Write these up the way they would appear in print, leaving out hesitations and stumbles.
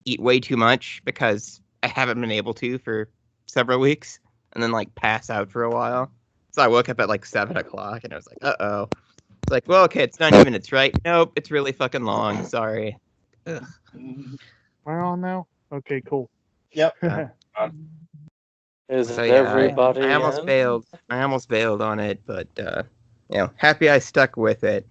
eat way too much because I haven't been able to for several weeks, and then like pass out for a while. So I woke up at like 7 o'clock, and I was like, "Uh-oh." It's like, well, okay, it's 90 minutes, right? Nope, it's really fucking long. Sorry. Ugh. We're on now? Okay, cool. Yep. Is So yeah, everybody I almost in? bailed. I almost bailed on it, but happy I stuck with it.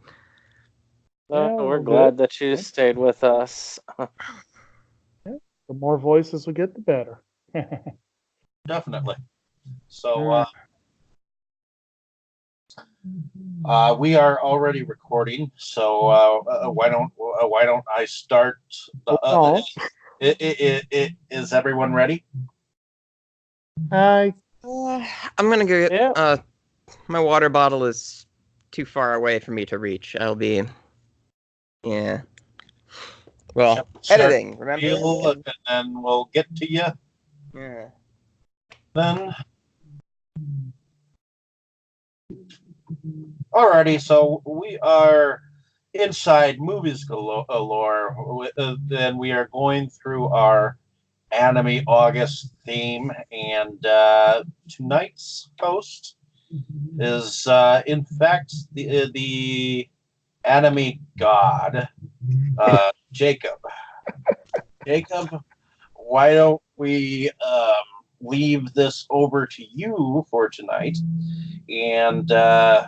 No, Yeah, we're well, glad good. that you stayed with us. The more voices we get, the better. Definitely. So we are already recording. So why don't I start? Is everyone ready? Hi. I'm gonna go get. Yeah. My water bottle is too far away for me to reach. I'll be. Yeah. Well, Start editing. Remember. and then we'll get to you. Yeah. Then. Alrighty, so we are inside Movies Galore. Then we are going through our Anime August theme, and tonight's host is, in fact, the anime god, Jacob. Jacob, why don't we leave this over to you for tonight, and tell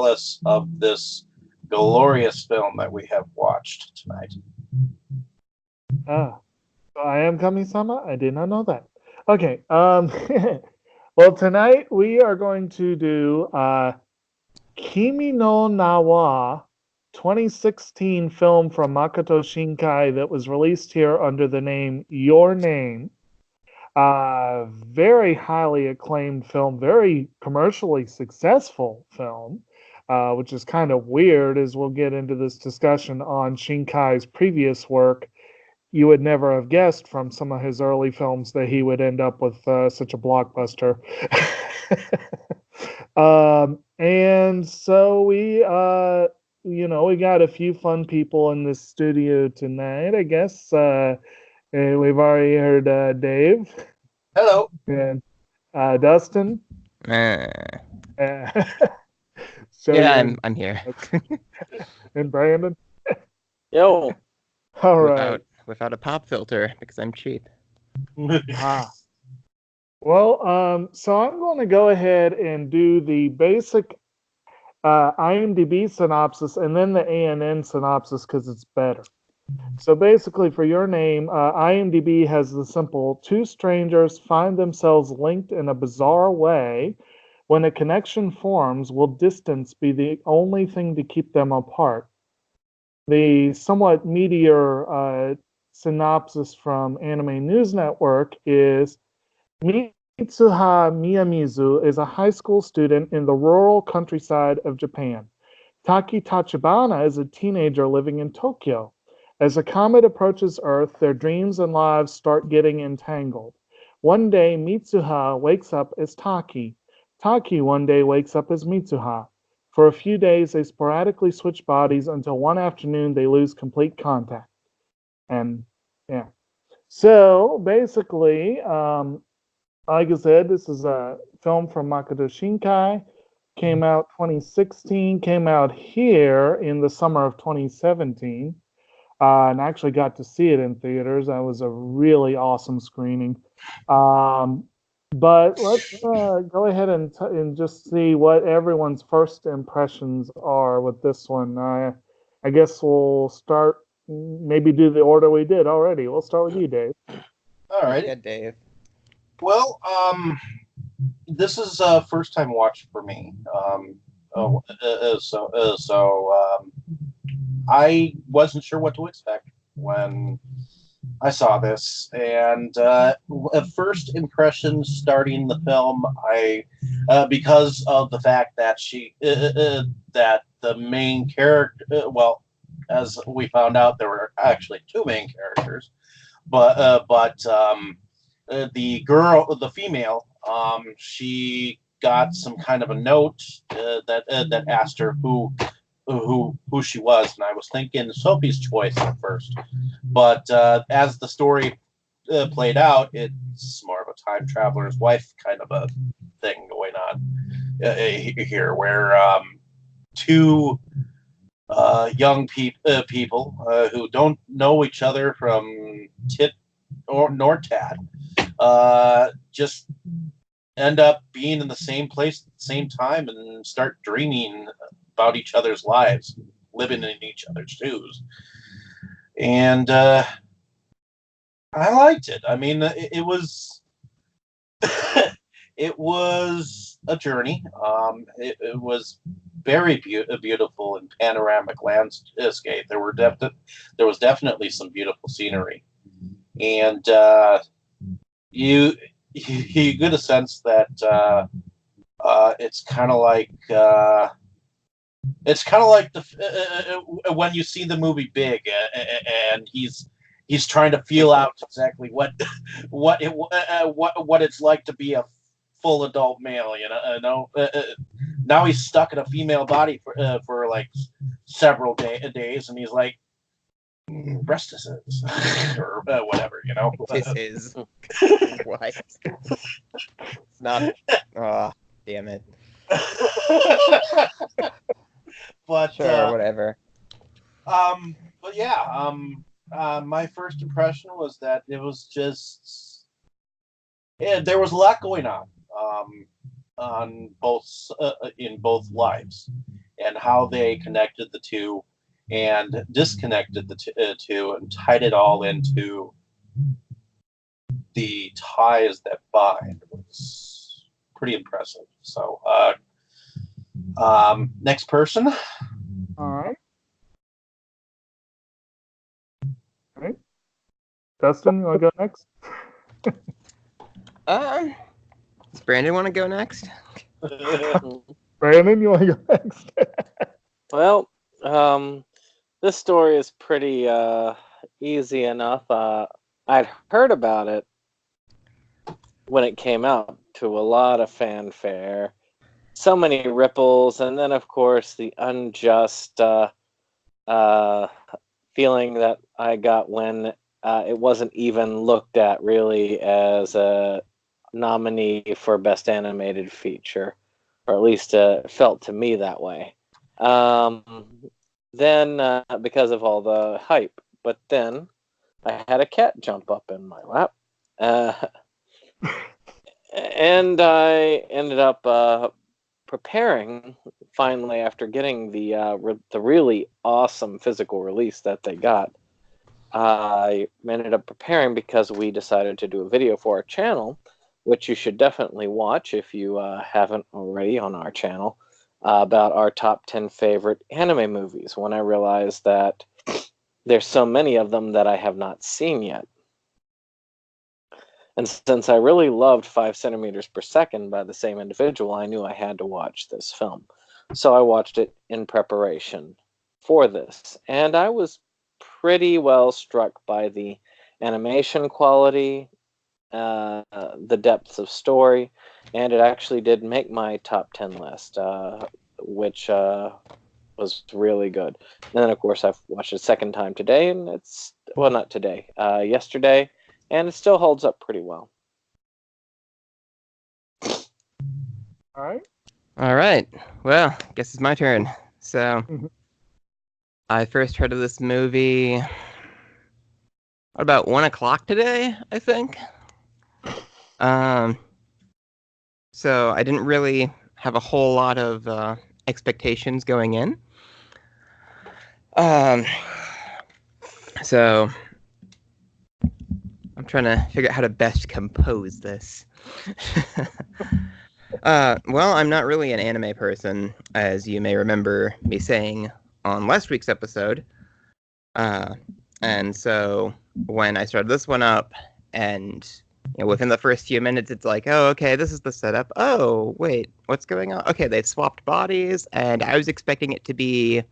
us of this glorious film that we have watched tonight. I am Kami-sama? I did not know that. Okay. Well, tonight we are going to do Kimi no Nawa 2016 film from Makoto Shinkai that was released here under the name Your Name. Very highly acclaimed film, very commercially successful film, which is kind of weird as we'll get into this discussion on Shinkai's previous work. You would never have guessed from some of his early films that he would end up with such a blockbuster. And so we got a few fun people in this studio tonight. I guess we've already heard Dave. Hello. And Dustin. So yeah, I'm here. And Brandon. Yo. All right. Without a pop filter because I'm cheap. Well, so I'm going to go ahead and do the basic IMDb synopsis and then the ANN synopsis because it's better. So basically, for Your Name, IMDb has the simple: two strangers find themselves linked in a bizarre way. When a connection forms, will distance be the only thing to keep them apart? The somewhat meatier synopsis from Anime News Network is: Mitsuha Miyamizu is a high school student in the rural countryside of Japan. Taki Tachibana is a teenager living in Tokyo. As a comet approaches Earth, their dreams and lives start getting entangled. One day, Mitsuha wakes up as Taki. Taki one day wakes up as Mitsuha. For a few days, they sporadically switch bodies until one afternoon they lose complete contact. And yeah. So basically, like I said, this is a film from Makoto Shinkai. Came out 2016, came out here in the summer of 2017. And actually got to see it in theaters. That was a really awesome screening. But let's go ahead and just see what everyone's first impressions are with this one. I guess we'll start, maybe do the order we did already. We'll start with you, Dave. All right. Yeah, Dave. Well, this is a first time watch for me. I wasn't sure what to expect when I saw this, and first impression starting the film, because of the fact that that the main character, as we found out, there were actually two main characters, but the female, she got some kind of a note that asked her who she was, and I was thinking Sophie's Choice at first, but as the story played out, it's more of a time traveler's wife kind of a thing going on here, where two young people who don't know each other from tit or nor tat just end up being in the same place at the same time and start dreaming about each other's lives, living in each other's shoes. And I liked it. I mean, it was it was a journey. It was very beautiful and panoramic landscape. There was definitely some beautiful scenery, and you get a sense that it's kind of like the when you see the movie Big, and he's trying to feel out exactly what it's like to be a full adult male. Now he's stuck in a female body for like several days, and he's like, rest is his, or whatever, This is what? It's not. Oh, damn it. But Sure, whatever. but yeah, my first impression was that it was just, there was a lot going on both in both lives, and how they connected the two and disconnected the two and tied it all into the ties that bind was pretty impressive. So next person. All right. All right. Dustin, you want to go next? Does Brandon want to go next? Brandon, you want to go next? Well, this story is pretty easy enough. I'd heard about it when it came out to a lot of fanfare, so many ripples, and then of course the unjust feeling that I got when it wasn't even looked at really as a nominee for Best Animated Feature, or at least felt to me that way. Then because of all the hype, but then I had a cat jump up in my lap, and I ended up preparing finally after getting the really awesome physical release that they got. I ended up preparing because we decided to do a video for our channel, which you should definitely watch if you haven't already on our channel, about our top 10 favorite anime movies, when I realized that there's so many of them that I have not seen yet. And since I really loved 5 centimeters per second by the same individual, I knew I had to watch this film. So I watched it in preparation for this. And I was pretty well struck by the animation quality, the depths of story, and it actually did make my top 10 list, which was really good. And then, of course, I've watched it a second time today, and it's, well, not today, yesterday, and it still holds up pretty well. All right. All right. Well, guess it's my turn. So, Mhm. I first heard of this movie about 1 o'clock today, I think. So I didn't really have a whole lot of expectations going in. So I'm trying to figure out how to best compose this. Well, I'm not really an anime person, as you may remember me saying on last week's episode. And so when I started this one up, and within the first few minutes, it's like, oh, okay, this is the setup. Oh, wait, what's going on? Okay, they've swapped bodies, and I was expecting it to be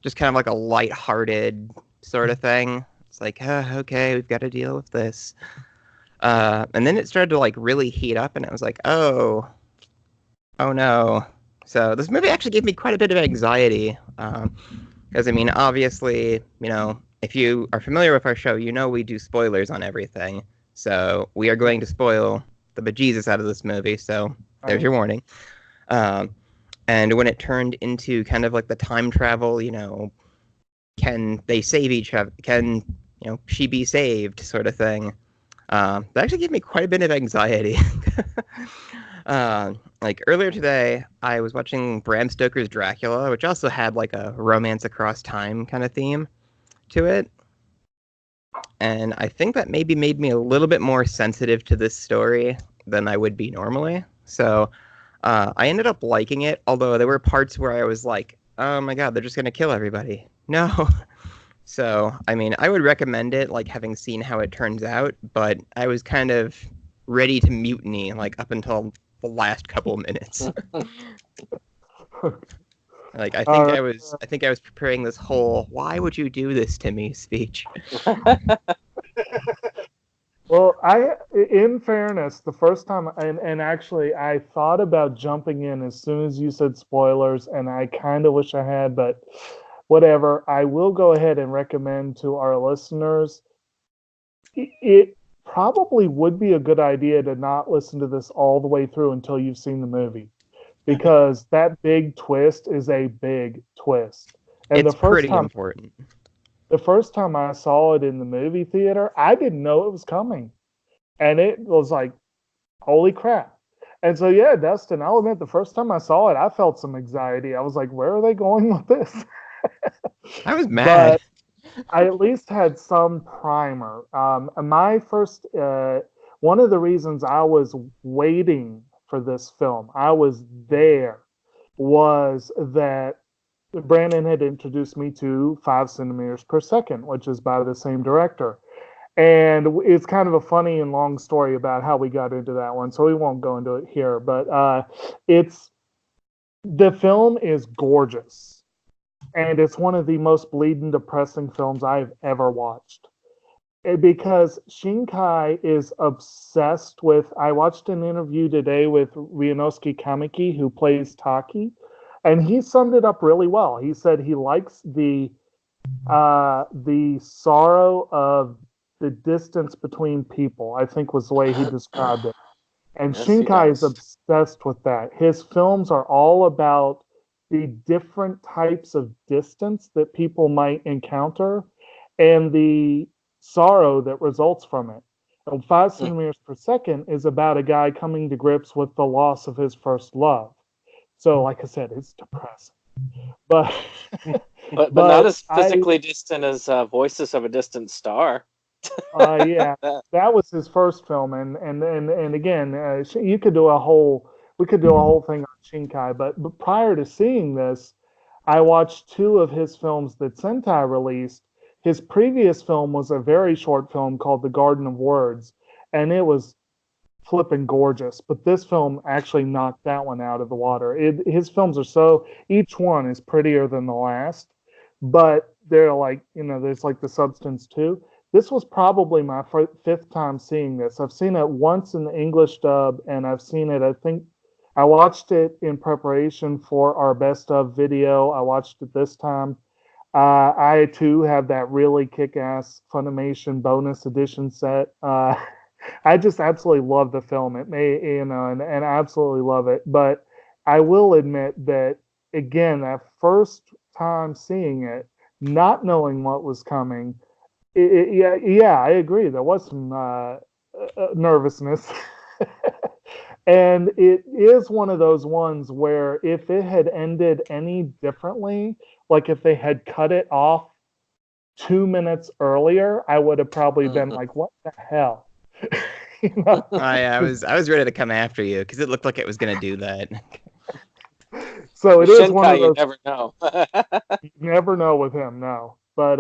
just kind of like a lighthearted sort of thing. It's like, okay, we've got to deal with this. And then it started to like really heat up, and I was like, oh no, So this movie actually gave me quite a bit of anxiety. Because, I mean, obviously, you know, if you are familiar with our show, you know we do spoilers on everything. So we are going to spoil the bejesus out of this movie. So there's your warning. And when it turned into kind of like the time travel, you know, can they save each other? Can, you know, she be saved sort of thing? That actually gave me quite a bit of anxiety. Like earlier today, I was watching Bram Stoker's Dracula, which also had like a romance across time kind of theme to it. And I think that maybe made me a little bit more sensitive to this story than I would be normally. So I ended up liking it, although there were parts where I was like, oh my god, they're just going to kill everybody. No. So, I mean, I would recommend it, like, having seen how it turns out, but I was kind of ready to mutiny, like, up until the last couple minutes. Like, I think I was preparing this whole, why would you do this to me speech. Well, in fairness, the first time, and actually, I thought about jumping in as soon as you said spoilers, and I kind of wish I had, but whatever. I will go ahead and recommend to our listeners, it probably would be a good idea to not listen to this all the way through until you've seen the movie, because that big twist is a big twist. And it's pretty important. The first time I saw it in the movie theater, I didn't know it was coming. And it was like, holy crap. And so, yeah, Dustin, I'll admit, the first time I saw it, I felt some anxiety. I was like, where are they going with this? I was mad. But I at least had some primer. My first, one of the reasons I was waiting for this film, I was there, was that Brandon had introduced me to 5 centimeters per second, which is by the same director. And it's kind of a funny and long story about how we got into that one, so we won't go into it here. But the film is gorgeous, and it's one of the most bleeding depressing films I've ever watched. Because Shinkai is obsessed with. I watched an interview today with Ryunosuke Kamiki, who plays Taki, and he summed it up really well. He said he likes the sorrow of the distance between people, I think was the way he described it. And yes, Shinkai is obsessed with that. His films are all about the different types of distance that people might encounter and the sorrow that results from it. And 5 centimeters per second is about a guy coming to grips with the loss of his first love. So, like I said, it's depressing. But not as physically distant as Voices of a Distant Star. Yeah, that was his first film, and again, you could do a whole thing on Shinkai. But prior to seeing this, I watched 2 of his films that Sentai released. His previous film was a very short film called The Garden of Words, and it was flipping gorgeous. But this film actually knocked that one out of the water. His films are each one is prettier than the last, but they're like, there's like the substance too. This was probably my 5th time seeing this. I've seen it once in the English dub, and I've seen it, I think, I watched it in preparation for our best of video. I watched it this time. I, too, have that really kick-ass Funimation bonus edition set. I just absolutely love the film. And I absolutely love it. But I will admit that, again, that first time seeing it, not knowing what was coming, I agree. There was some nervousness. And it is one of those ones where if it had ended any differently, like if they had cut it off 2 minutes earlier, I would have probably been like, what the hell? I was ready to come after you because it looked like it was going to do that. So it is one of those. You never know. You never know with him, no. But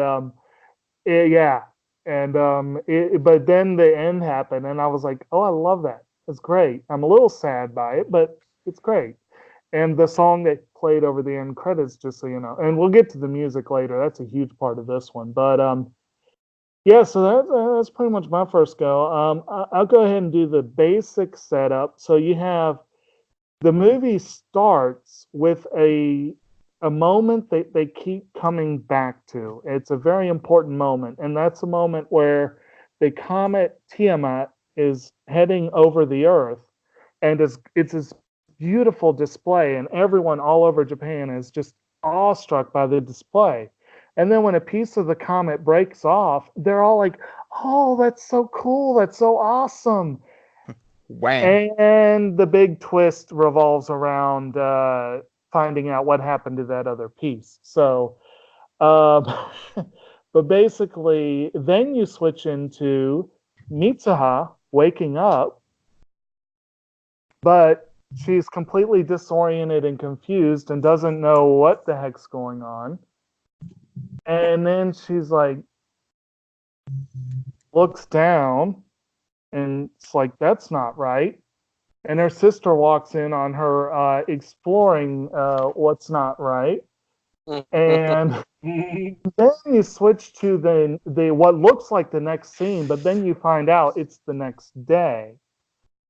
yeah, and but then the end happened, and I was like, oh, I love that. It's great. I'm a little sad by it, but it's great. And the song that played over the end credits, just so you know, and we'll get to the music later. That's a huge part of this one. But yeah, so that's pretty much my first go. I'll go ahead and do the basic setup. So you have the movie starts with a moment that they keep coming back to. It's a very important moment, and that's a moment where the comet Tiamat is heading over the Earth, and it's this beautiful display, and everyone all over Japan is just awestruck by the display. And then when a piece of the comet breaks off, they're all like, "Oh, that's so cool! That's so awesome!" Wham. And the big twist revolves around finding out what happened to that other piece. So, um, but basically, then you switch into Mitsuha waking up, but she's completely disoriented and confused and doesn't know what the heck's going on. And then she's like, looks down, and it's like, that's not right. And her sister walks in on her exploring what's not right. And then you switch to the what looks like the next scene, but then you find out it's the next day.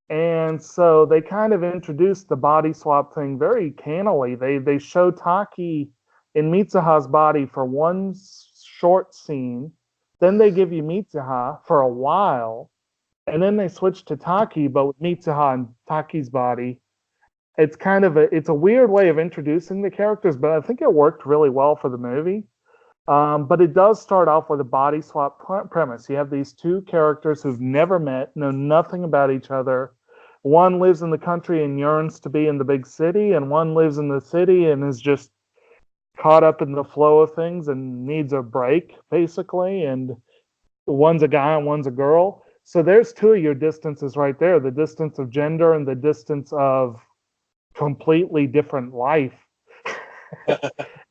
And so they kind of introduced the body swap thing very cannily. They show Taki in Mitsuha's body for one short scene, then they give you Mitsuha for a while, and then they switch to Taki, but with Mitsuha and Taki's body. It's kind of it's a weird way of introducing the characters, but I think it worked really well for the movie. But it does start off with a body swap premise. You have these two characters who've never met, know nothing about each other. One lives in the country and yearns to be in the big city, and one lives in the city and is just caught up in the flow of things and needs a break, basically. And one's a guy and one's a girl. So there's two of your distances right there, the distance of gender and the distance of completely different life.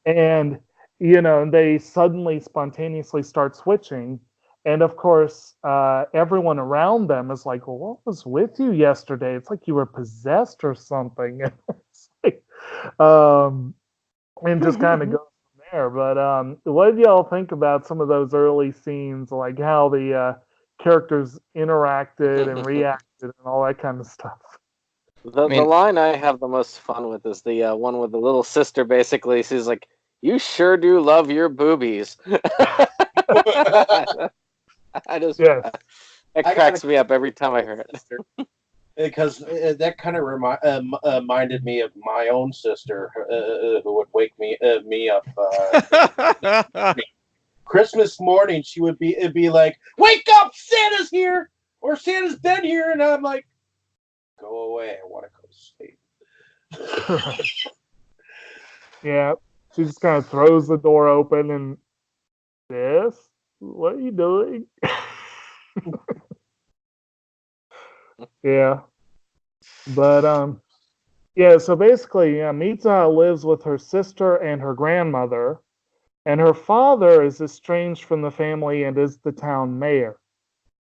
And they suddenly spontaneously start switching, and of course everyone around them is like, well, what was with you yesterday? It's like you were possessed or something. It's like, and just kind of goes from there. But what do y'all think about some of those early scenes, like how the characters interacted and reacted and all that kind of stuff? The line I have the most fun with is the one with the little sister. Basically, she's like, "You sure do love your boobies." I just it cracks me up every time I hear it. Because that kind of reminded me of my own sister, who would wake me up. Christmas morning, she would be like, "Wake up! Santa's here, or Santa's been here," and I'm like, "Go away! I want to go to sleep." Yeah, she just kind of throws the door open and, "Yes, what are you doing?" Yeah, but yeah. So basically, Mitsuha lives with her sister and her grandmother, and her father is estranged from the family and is the town mayor.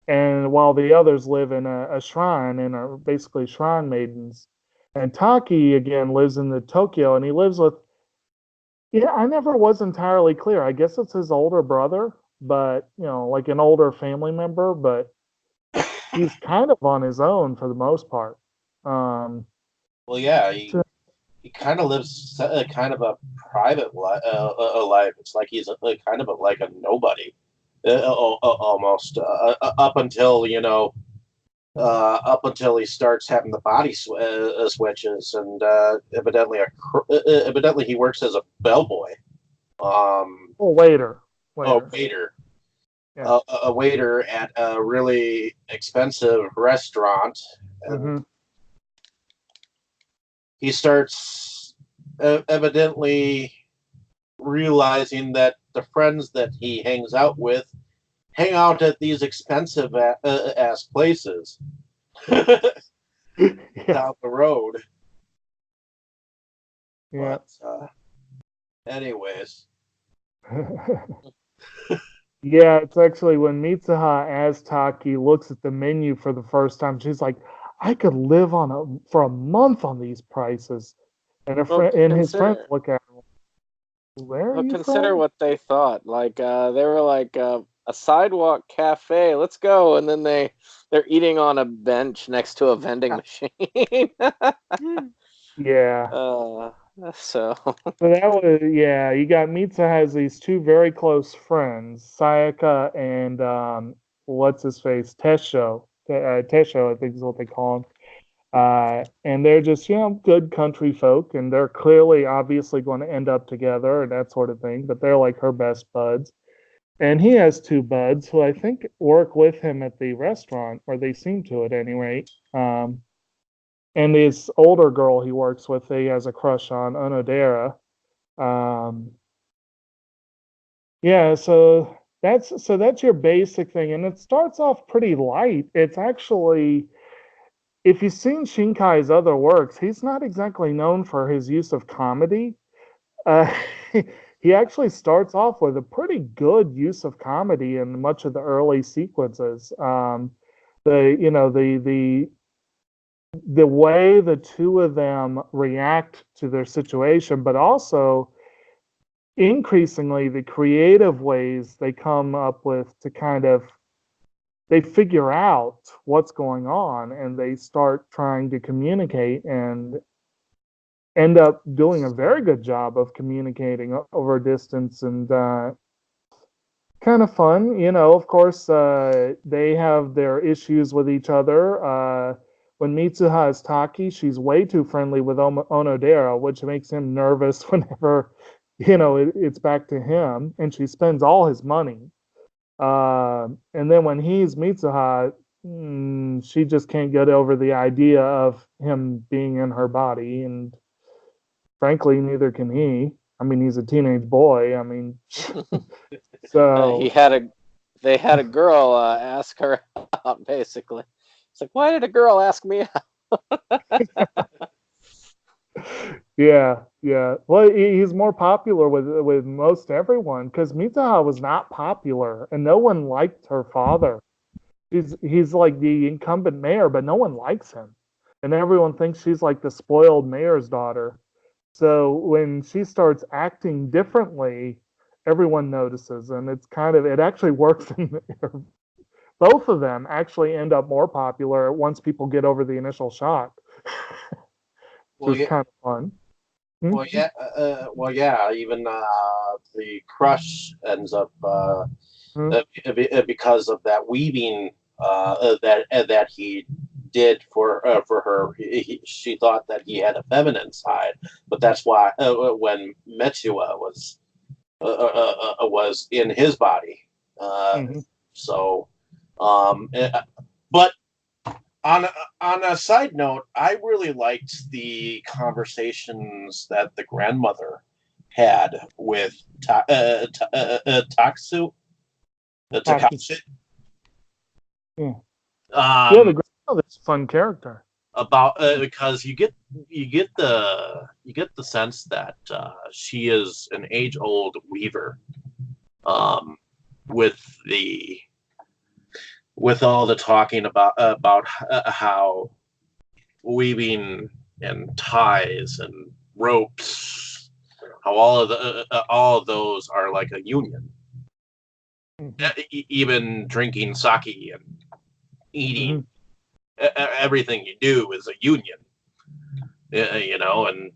And while the others live in a shrine and are basically shrine maidens. And Taki again lives in the Tokyo, and he lives with. Yeah, I never was entirely clear. I guess it's his older brother, but like an older family member, but he's kind of on his own for the most part. Well, yeah, he kind of lives kind of a private life. It's like he's kind of like a nobody, almost up until up until he starts having the body switches, and evidently he works as a bellboy. Waiter. Oh, waiter. Yeah. A waiter at a really expensive restaurant. Mm-hmm. He starts evidently realizing that the friends that he hangs out with hang out at these expensive ass places down the road. Yeah. But, anyways. Yeah, it's actually when Mitsuha as Taki looks at the menu for the first time, she's like, "I could live for a month on these prices." And his friends look at him. Where are you consider from? what they thought. Like they were like a sidewalk cafe. Let's go, and then they're eating on a bench next to a vending machine. Yeah. So So that was, yeah, you got Mitsuha has these two very close friends, Sayaka and what's his face, Tesho. Tesho, I think is what they call him. And they're just, good country folk, and they're clearly, obviously going to end up together and that sort of thing, but they're like her best buds. And he has two buds who I think work with him at the restaurant, or they seem to at any rate. And this older girl he works with, he has a crush on, Onodera. Um, yeah, so that's your basic thing, and it starts off pretty light. It's actually, if you've seen Shinkai's other works, he's not exactly known for his use of comedy. Uh, he actually starts off with a pretty good use of comedy in much of the early sequences. The way the two of them react to their situation, but also increasingly the creative ways they come up with to kind of they figure out what's going on and they start trying to communicate and end up doing a very good job of communicating over distance and kind of fun. Of course, they have their issues with each other. When Mitsuha is Taki, she's way too friendly with Onodera, which makes him nervous whenever, it's back to him, and she spends all his money. And then when he's Mitsuha, she just can't get over the idea of him being in her body, and frankly, neither can he. I mean, he's a teenage boy. I mean, so they had a girl ask her out, basically. It's like, why did a girl ask me out? yeah. Well, he's more popular with most everyone because Mitsuha was not popular, and no one liked her father. He's like the incumbent mayor, but no one likes him, and everyone thinks she's like the spoiled mayor's daughter. So when she starts acting differently, everyone notices, and it actually works. Both of them actually end up more popular once people get over the initial shock, Well, which is yeah, kind of fun. well, yeah, yeah. Even the crush ends up Mhm. because of that weaving that he did for her. She thought that he had a feminine side, but that's why when Metua was in his body. Mhm. So, but on on a side note, I really liked the conversations that the grandmother had with Taksu, Taki. Takashi, Yeah, yeah. The um, grandmother's a fun character. about because you get the sense that she is an age old weaver, um, with the with all the talking about how weaving and ties and ropes, how all of those are like a union. Mhm. Even drinking sake and eating Mhm. everything you do is a union. And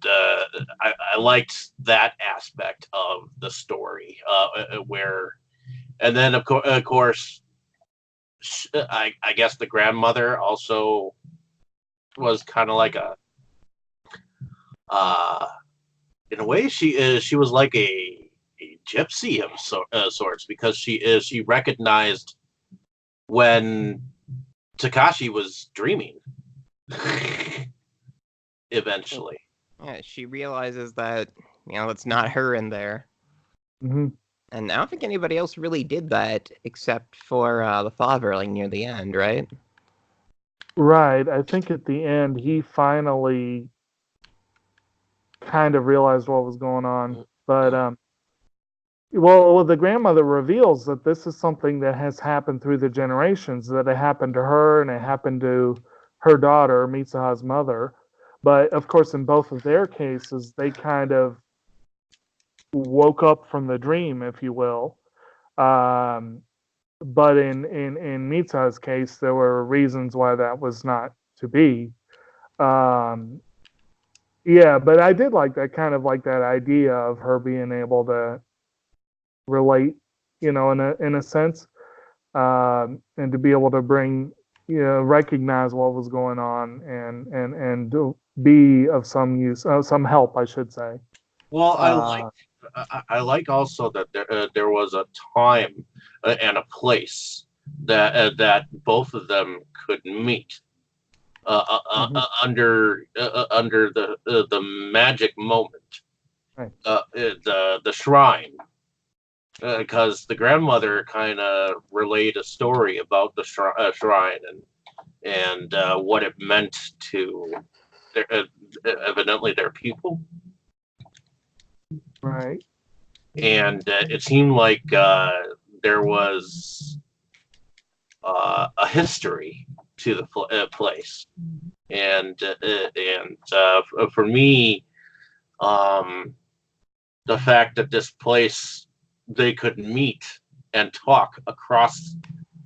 I liked that aspect of the story, where, and then of course, I guess the grandmother also was kind of like uh, in a way she was like a gypsy of sorts, because she recognized when Takashi was dreaming eventually. Yeah, she realizes that it's not her in there, Mhm. and I don't think anybody else really did that except for the father, like near the end, right? Right. I think at the end he finally kind of realized what was going on, but well, the grandmother reveals that this is something that has happened through the generations, that it happened to her and it happened to her daughter, Mitsuha's mother. But of course, in both of their cases, they kind of woke up from the dream, if you will. Um, but in Mitsuha's case, there were reasons why that was not to be. Um, Yeah, but I did like that, kind of like that idea of her being able to relate, in a sense, and to be able to bring, recognize what was going on and be of some use, some help, I should say. Well, Uh, I like also that there was a time and a place that both of them could meet mhm, under the magic moment, right. the shrine, because the grandmother kind of relayed a story about the shrine and what it meant to their, evidently their people. Right. And it seemed like there was a history to the place, and for me, um, the fact that this place they could meet and talk across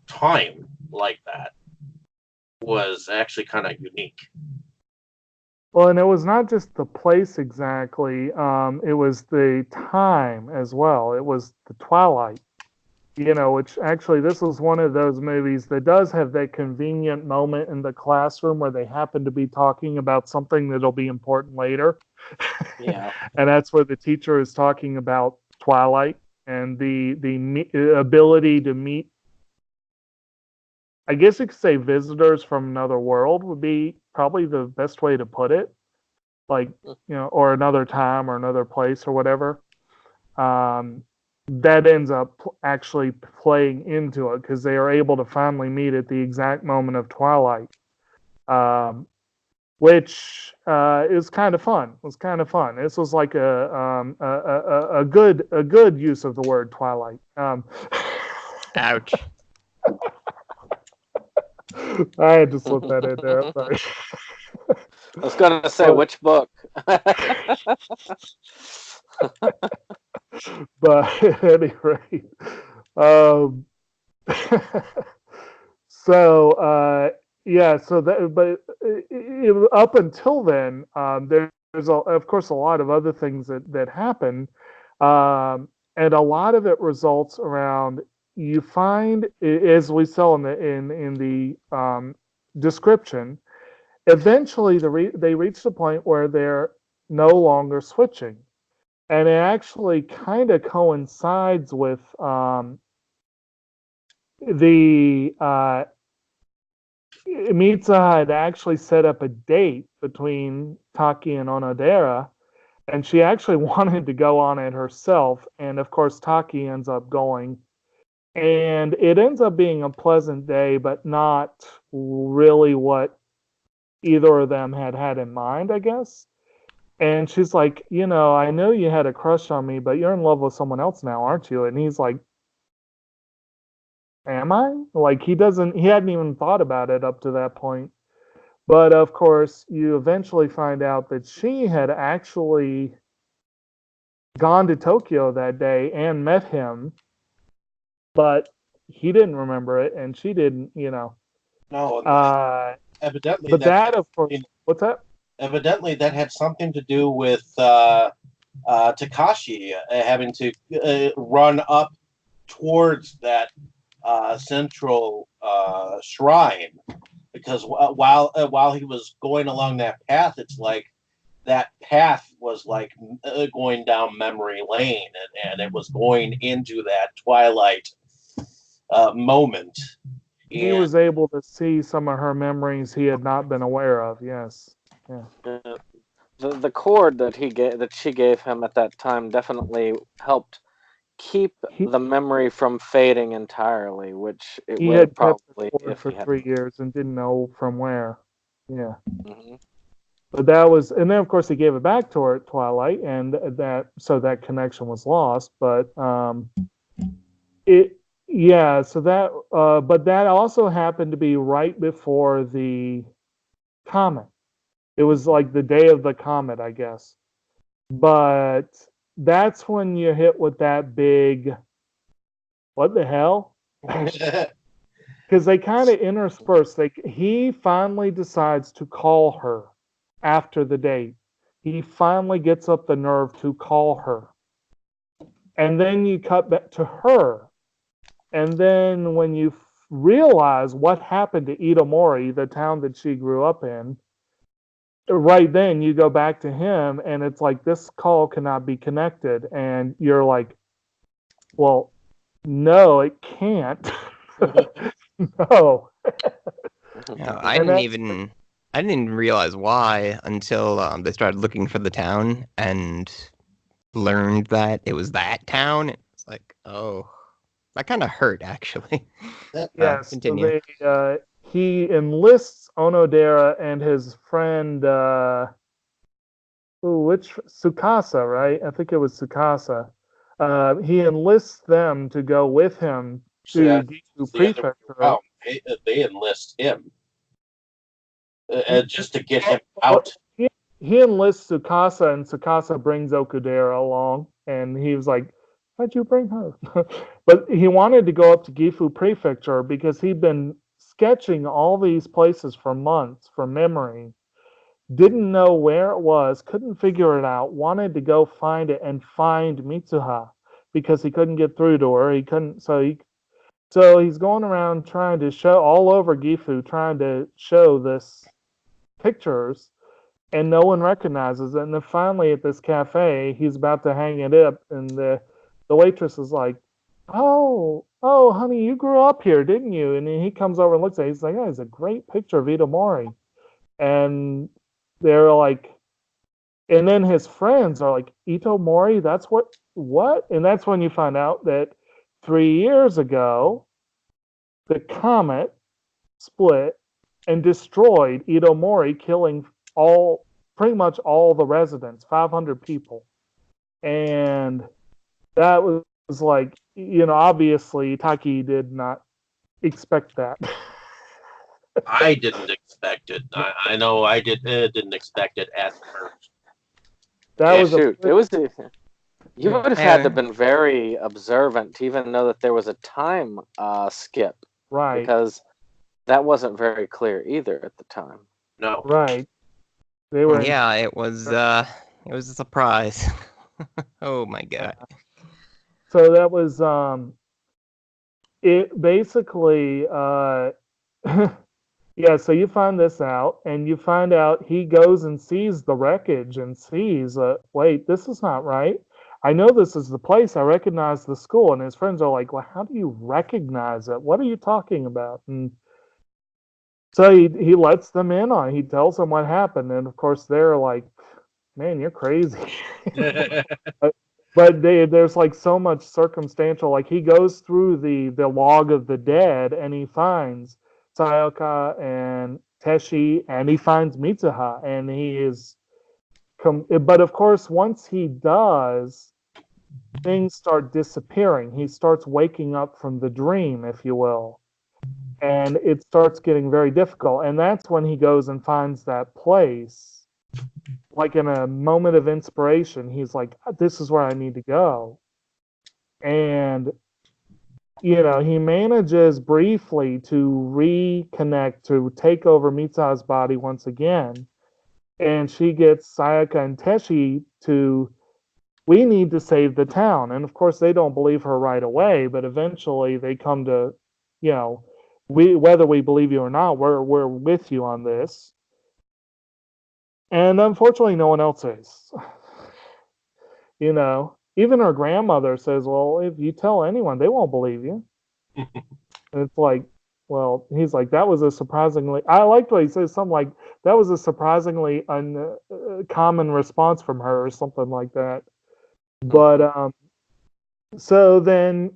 time like that was actually kind of unique. Well, and it was not just the place exactly. It was the time as well. It was the twilight, which actually this was one of those movies that does have that convenient moment in the classroom where they happen to be talking about something that'll be important later. Yeah. And that's where the teacher is talking about twilight and the ability to meet, I guess you could say, visitors from another world would be probably the best way to put it. Like, or another time or another place or whatever. That ends up actually playing into it because they are able to finally meet at the exact moment of twilight, which is kind of fun. It was kind of fun. This was like a good use of the word twilight. Ouch. I had to slip that in there. Sorry. I was going to say, which book? But at any rate, um, so yeah, so that, but up until then, there's of course a lot of other things that happen, and a lot of it results around, you find, as we saw in the description, eventually they reach the point where they're no longer switching, and it actually kind of coincides with the Mitsuha had actually set up a date between Taki and Onodera, and she actually wanted to go on it herself, and of course Taki ends up going, and it ends up being a pleasant day, but not really what either of them had in mind, I guess. And she's like, I know you had a crush on me, but you're in love with someone else now, aren't you? And he's like, am I? Like, he hadn't even thought about it up to that point. But of course, you eventually find out that she had actually gone to Tokyo that day and met him, but he didn't remember it, and she didn't, No, evidently But that, of course, what's that? evidently that had something to do with Takashi having to run up towards that central shrine, because while he was going along that path, it's like that path was like going down memory lane, and it was going into that twilight moment. He was able to see some of her memories he had not been aware of. Yes. Yeah. The cord that she gave him at that time definitely helped keep the memory from fading entirely, which it he would had have kept the probably cord if for he had. 3 years and didn't know from where. Yeah. Mm-hmm. But that was, and then of course he gave it back to her at Twilight, and that connection was lost. But yeah, so that, but that also happened to be right before the comet. It was like the day of the comet, I guess. But that's when you hit with that big, what the hell? Because they kind of intersperse. He finally decides to call her after the date, he finally gets up the nerve to call her. And then you cut back to her. And then when you realize what happened to Itomori, the town that she grew up in, right then you go back to him and it's like, this call cannot be connected. And you're like, well, no, it can't. No. No, And I didn't even realize why until they started looking for the town and learned that it was that town. It's like, oh, that kind of hurt actually. Yes, Continue. he enlists Onodera and his friend, which Tsukasa, right? I think it was Tsukasa. He enlists them to go with him See, to that's Gifu the other way Prefecture. around. They enlist him just to get him out. He enlists Tsukasa, and Tsukasa brings Okudera along, and he was like, "Why'd you bring her?" But he wanted to go up to Gifu Prefecture because he'd been sketching all these places for months from memory, didn't know where it was, couldn't figure it out, wanted to go find it and find Mitsuha because he couldn't get through to her. He couldn't, so he's going around trying to show all over Gifu, trying to show this pictures, and no one recognizes it. And then finally at this cafe, he's about to hang it up, and the waitress is like, "Oh, honey, you grew up here, didn't you?" And then he comes over and looks at it. He's like, "Oh, it's a great picture of Itomori." And they're like, and then his friends are like, "Itomori, that's what?" And that's when you find out that 3 years ago, the comet split and destroyed Itomori, killing pretty much all the residents, 500 people. And that was like, obviously Taki did not expect that. I didn't expect it. I know I didn't expect it at first. That Yeah, was Shoot, it was. You Yeah. would have had to have been very observant to even know that there was a time skip, right, because that wasn't very clear either at the time. no. right. They were Yeah, it was a surprise. Oh my god. So that was it basically yeah, so you find this out, and you find out he goes and sees the wreckage and sees, wait, this is not right. I know this is the place. I recognize the school. And his friends are like, well, how do you recognize it? What are you talking about? And so he lets them in on it. He tells them what happened. And of course, they're like, man, you're crazy. But there's like so much circumstantial. Like he goes through the log of the dead and he finds Sayaka and Teshi, and he finds Mitsuha, and he is but of course once he does, things start disappearing. He starts waking up from the dream, if you will, and it starts getting very difficult. And that's when he goes and finds that place, like in a moment of inspiration. He's like, this is where I need to go. And he manages briefly to reconnect, to take over Mitsuha's body once again. And she gets Sayaka and Teshi to, we need to save the town. And of course, they don't believe her right away, but eventually they come to, whether we believe you or not, we're with you on this. And unfortunately, no one else is. Even her grandmother says, well, if you tell anyone, they won't believe you. And it's like, well, he's like, that was a surprisingly, I liked what he says, something like, that was a surprisingly uncommon response from her, or something like that. But so then,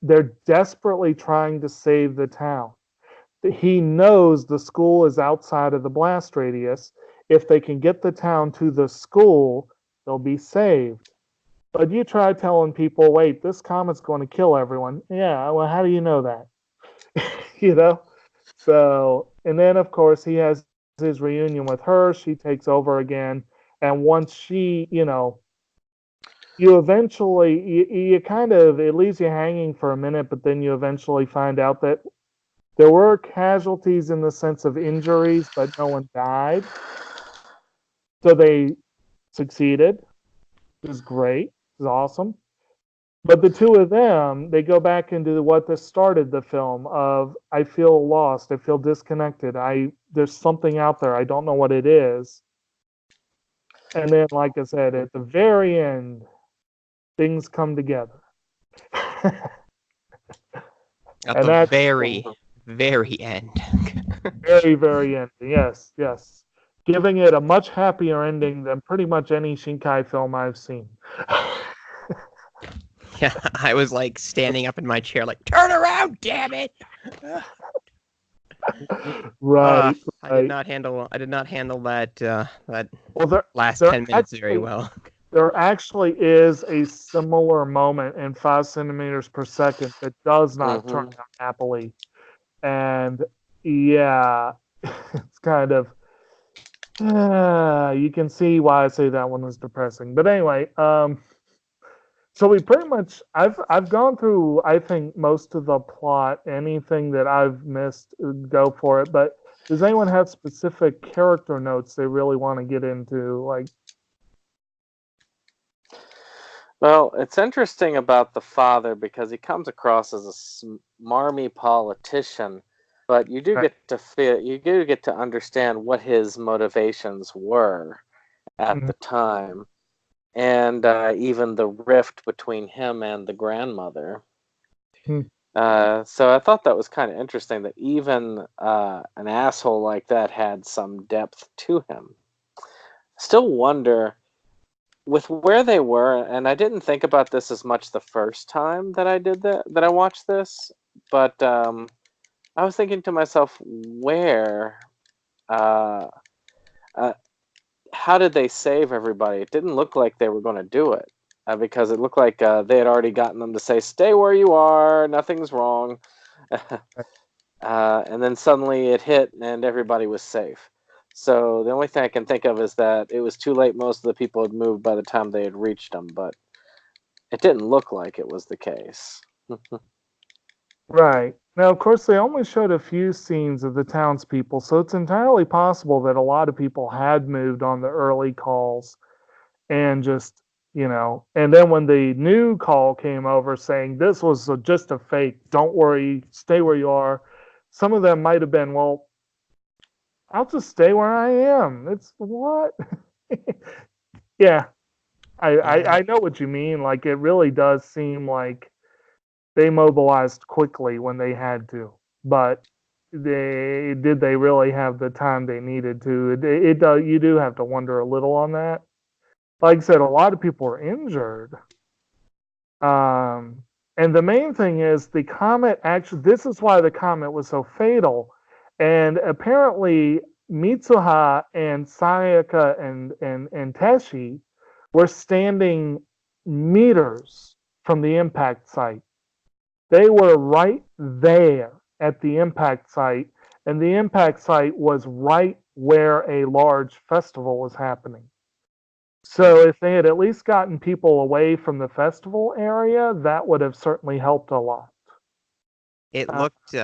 they're desperately trying to save the town. He knows the school is outside of the blast radius. If they can get the town to the school, they'll be saved. But you try telling people, wait, this comet's going to kill everyone. Yeah, well, how do you know that? So, and then of course he has his reunion with her. She takes over again. And once she, you eventually, you kind of, it leaves you hanging for a minute, but then you eventually find out that there were casualties in the sense of injuries, but no one died. So they succeeded. It was great. It was awesome. But the two of them, they go back into what this started the film of I feel lost, I feel disconnected. There's something out there. I don't know what it is. And then, like I said, at the very end, things come together. At And the that's very, very end. very, very end. Yes, yes. Giving it a much happier ending than pretty much any Shinkai film I've seen. Yeah, I was like standing up in my chair, like, turn around, damn it! Right. I did not handle that Well, last there 10 minutes very actually- well. there actually is a similar moment in 5 centimeters per second that does not turn out happily. And yeah, it's kind of you can see why I say that one was depressing. But anyway, so we pretty much I've gone through I think most of the plot. Anything that I've missed, go for it. But does anyone have specific character notes they really want to get into? Like, Well, it's interesting about the father because he comes across as a smarmy politician, but you do get to understand what his motivations were at the time, and even the rift between him and the grandmother. So I thought that was kind of interesting that even an asshole like that had some depth to him. Still wonder with where they were, and I didn't think about this as much the first time that I watched this, but I was thinking to myself, how did they save everybody? It didn't look like they were going to do it because it looked like they had already gotten them to say, "Stay where you are, nothing's wrong," and then suddenly it hit, and everybody was safe. So the only thing I can think of is that it was too late. Most of the people had moved by the time they had reached them, but it didn't look like it was the case. right. Now, of course, they only showed a few scenes of the townspeople, so it's entirely possible that a lot of people had moved on the early calls and just, and then when the new call came over saying this was just a fake, don't worry, stay where you are, some of them might have been, well, I'll just stay where I am. It's what? Yeah, I know what you mean. Like, it really does seem like they mobilized quickly when they had to, but did they really have the time they needed to? It does. You do have to wonder a little on that. Like I said, a lot of people were injured. And the main thing is the comet actually, this is why the comet was so fatal. And apparently, Mitsuha and Sayaka and Teshi were standing meters from the impact site. They were right there at the impact site, and the impact site was right where a large festival was happening. So if they had at least gotten people away from the festival area, that would have certainly helped a lot. It looked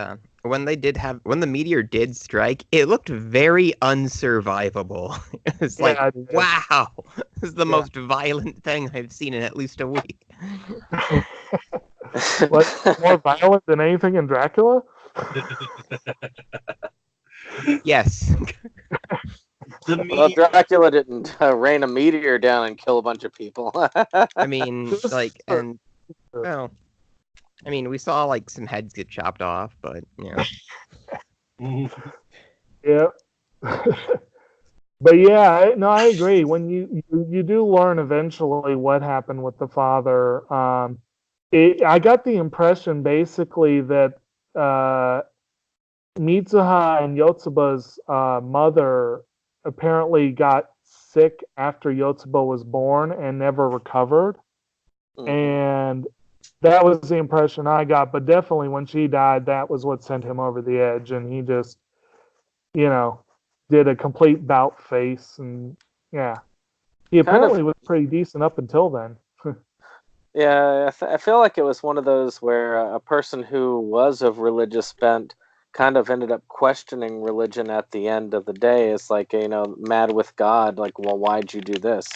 when the meteor did strike, it looked very unsurvivable. It's like, wow, this is the most violent thing I've seen in at least a week. Like, more violent than anything in Dracula? Yes. Well, Dracula didn't rain a meteor down and kill a bunch of people. I mean, like, and well, I mean, we saw like some heads get chopped off, but Yeah. But yeah, I agree. When you do learn eventually what happened with the father, I got the impression basically that Mitsuha and Yotsuba's mother apparently got sick after Yotsuba was born and never recovered. And that was the impression I got. But definitely when she died, that was what sent him over the edge. And he just, did a complete bout face. And yeah, he apparently was pretty decent up until then. Yeah, I feel like it was one of those where a person who was of religious bent kind of ended up questioning religion at the end of the day. It's like, mad with God, like, well, why'd you do this?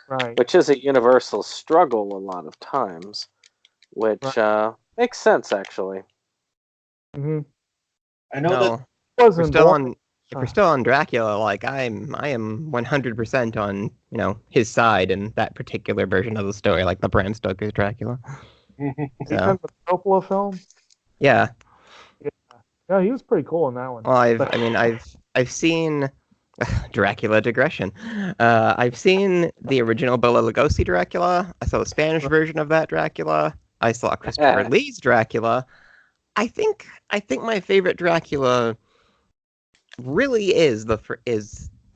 Right. Which is a universal struggle a lot of times, which makes sense, actually. Mm-hmm. I know that If Wasn't born. if we're still on Dracula, like I am 100% on his side in that particular version of the story, like the Bram Stoker's Dracula. The Coppola film. Yeah. Yeah, he was pretty cool in that one. Well, I've seen Dracula digression. I've seen the original Bela Lugosi Dracula. I saw the Spanish version of that Dracula. I saw Christopher Lee's Dracula. I think my favorite Dracula really is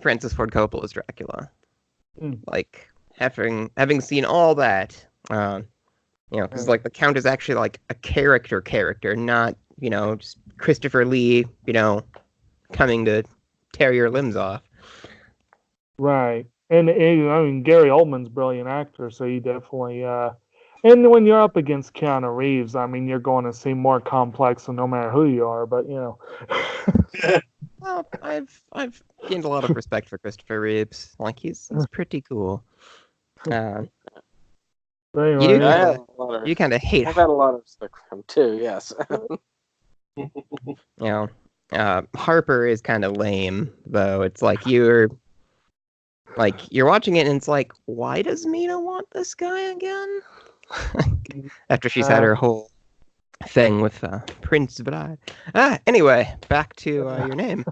Francis Ford Coppola's Dracula. Like having seen all that, because like the Count is actually like a character, not just Christopher Lee, coming to tear your limbs off. Right, and I mean Gary Oldman's a brilliant actor, so you definitely. And when you're up against Keanu Reeves, I mean, you're going to seem more complex, no matter who you are. But Well, I've gained a lot of respect for Christopher Reeves. Like he's pretty cool. Anyway, You kind of hate. I've had a lot of respect for him too. Yes. Harper is kind of lame though. It's like you're watching it and it's like, why does Mina want this guy again? After she's had her whole thing with Prince Bride. Anyway, back to your name.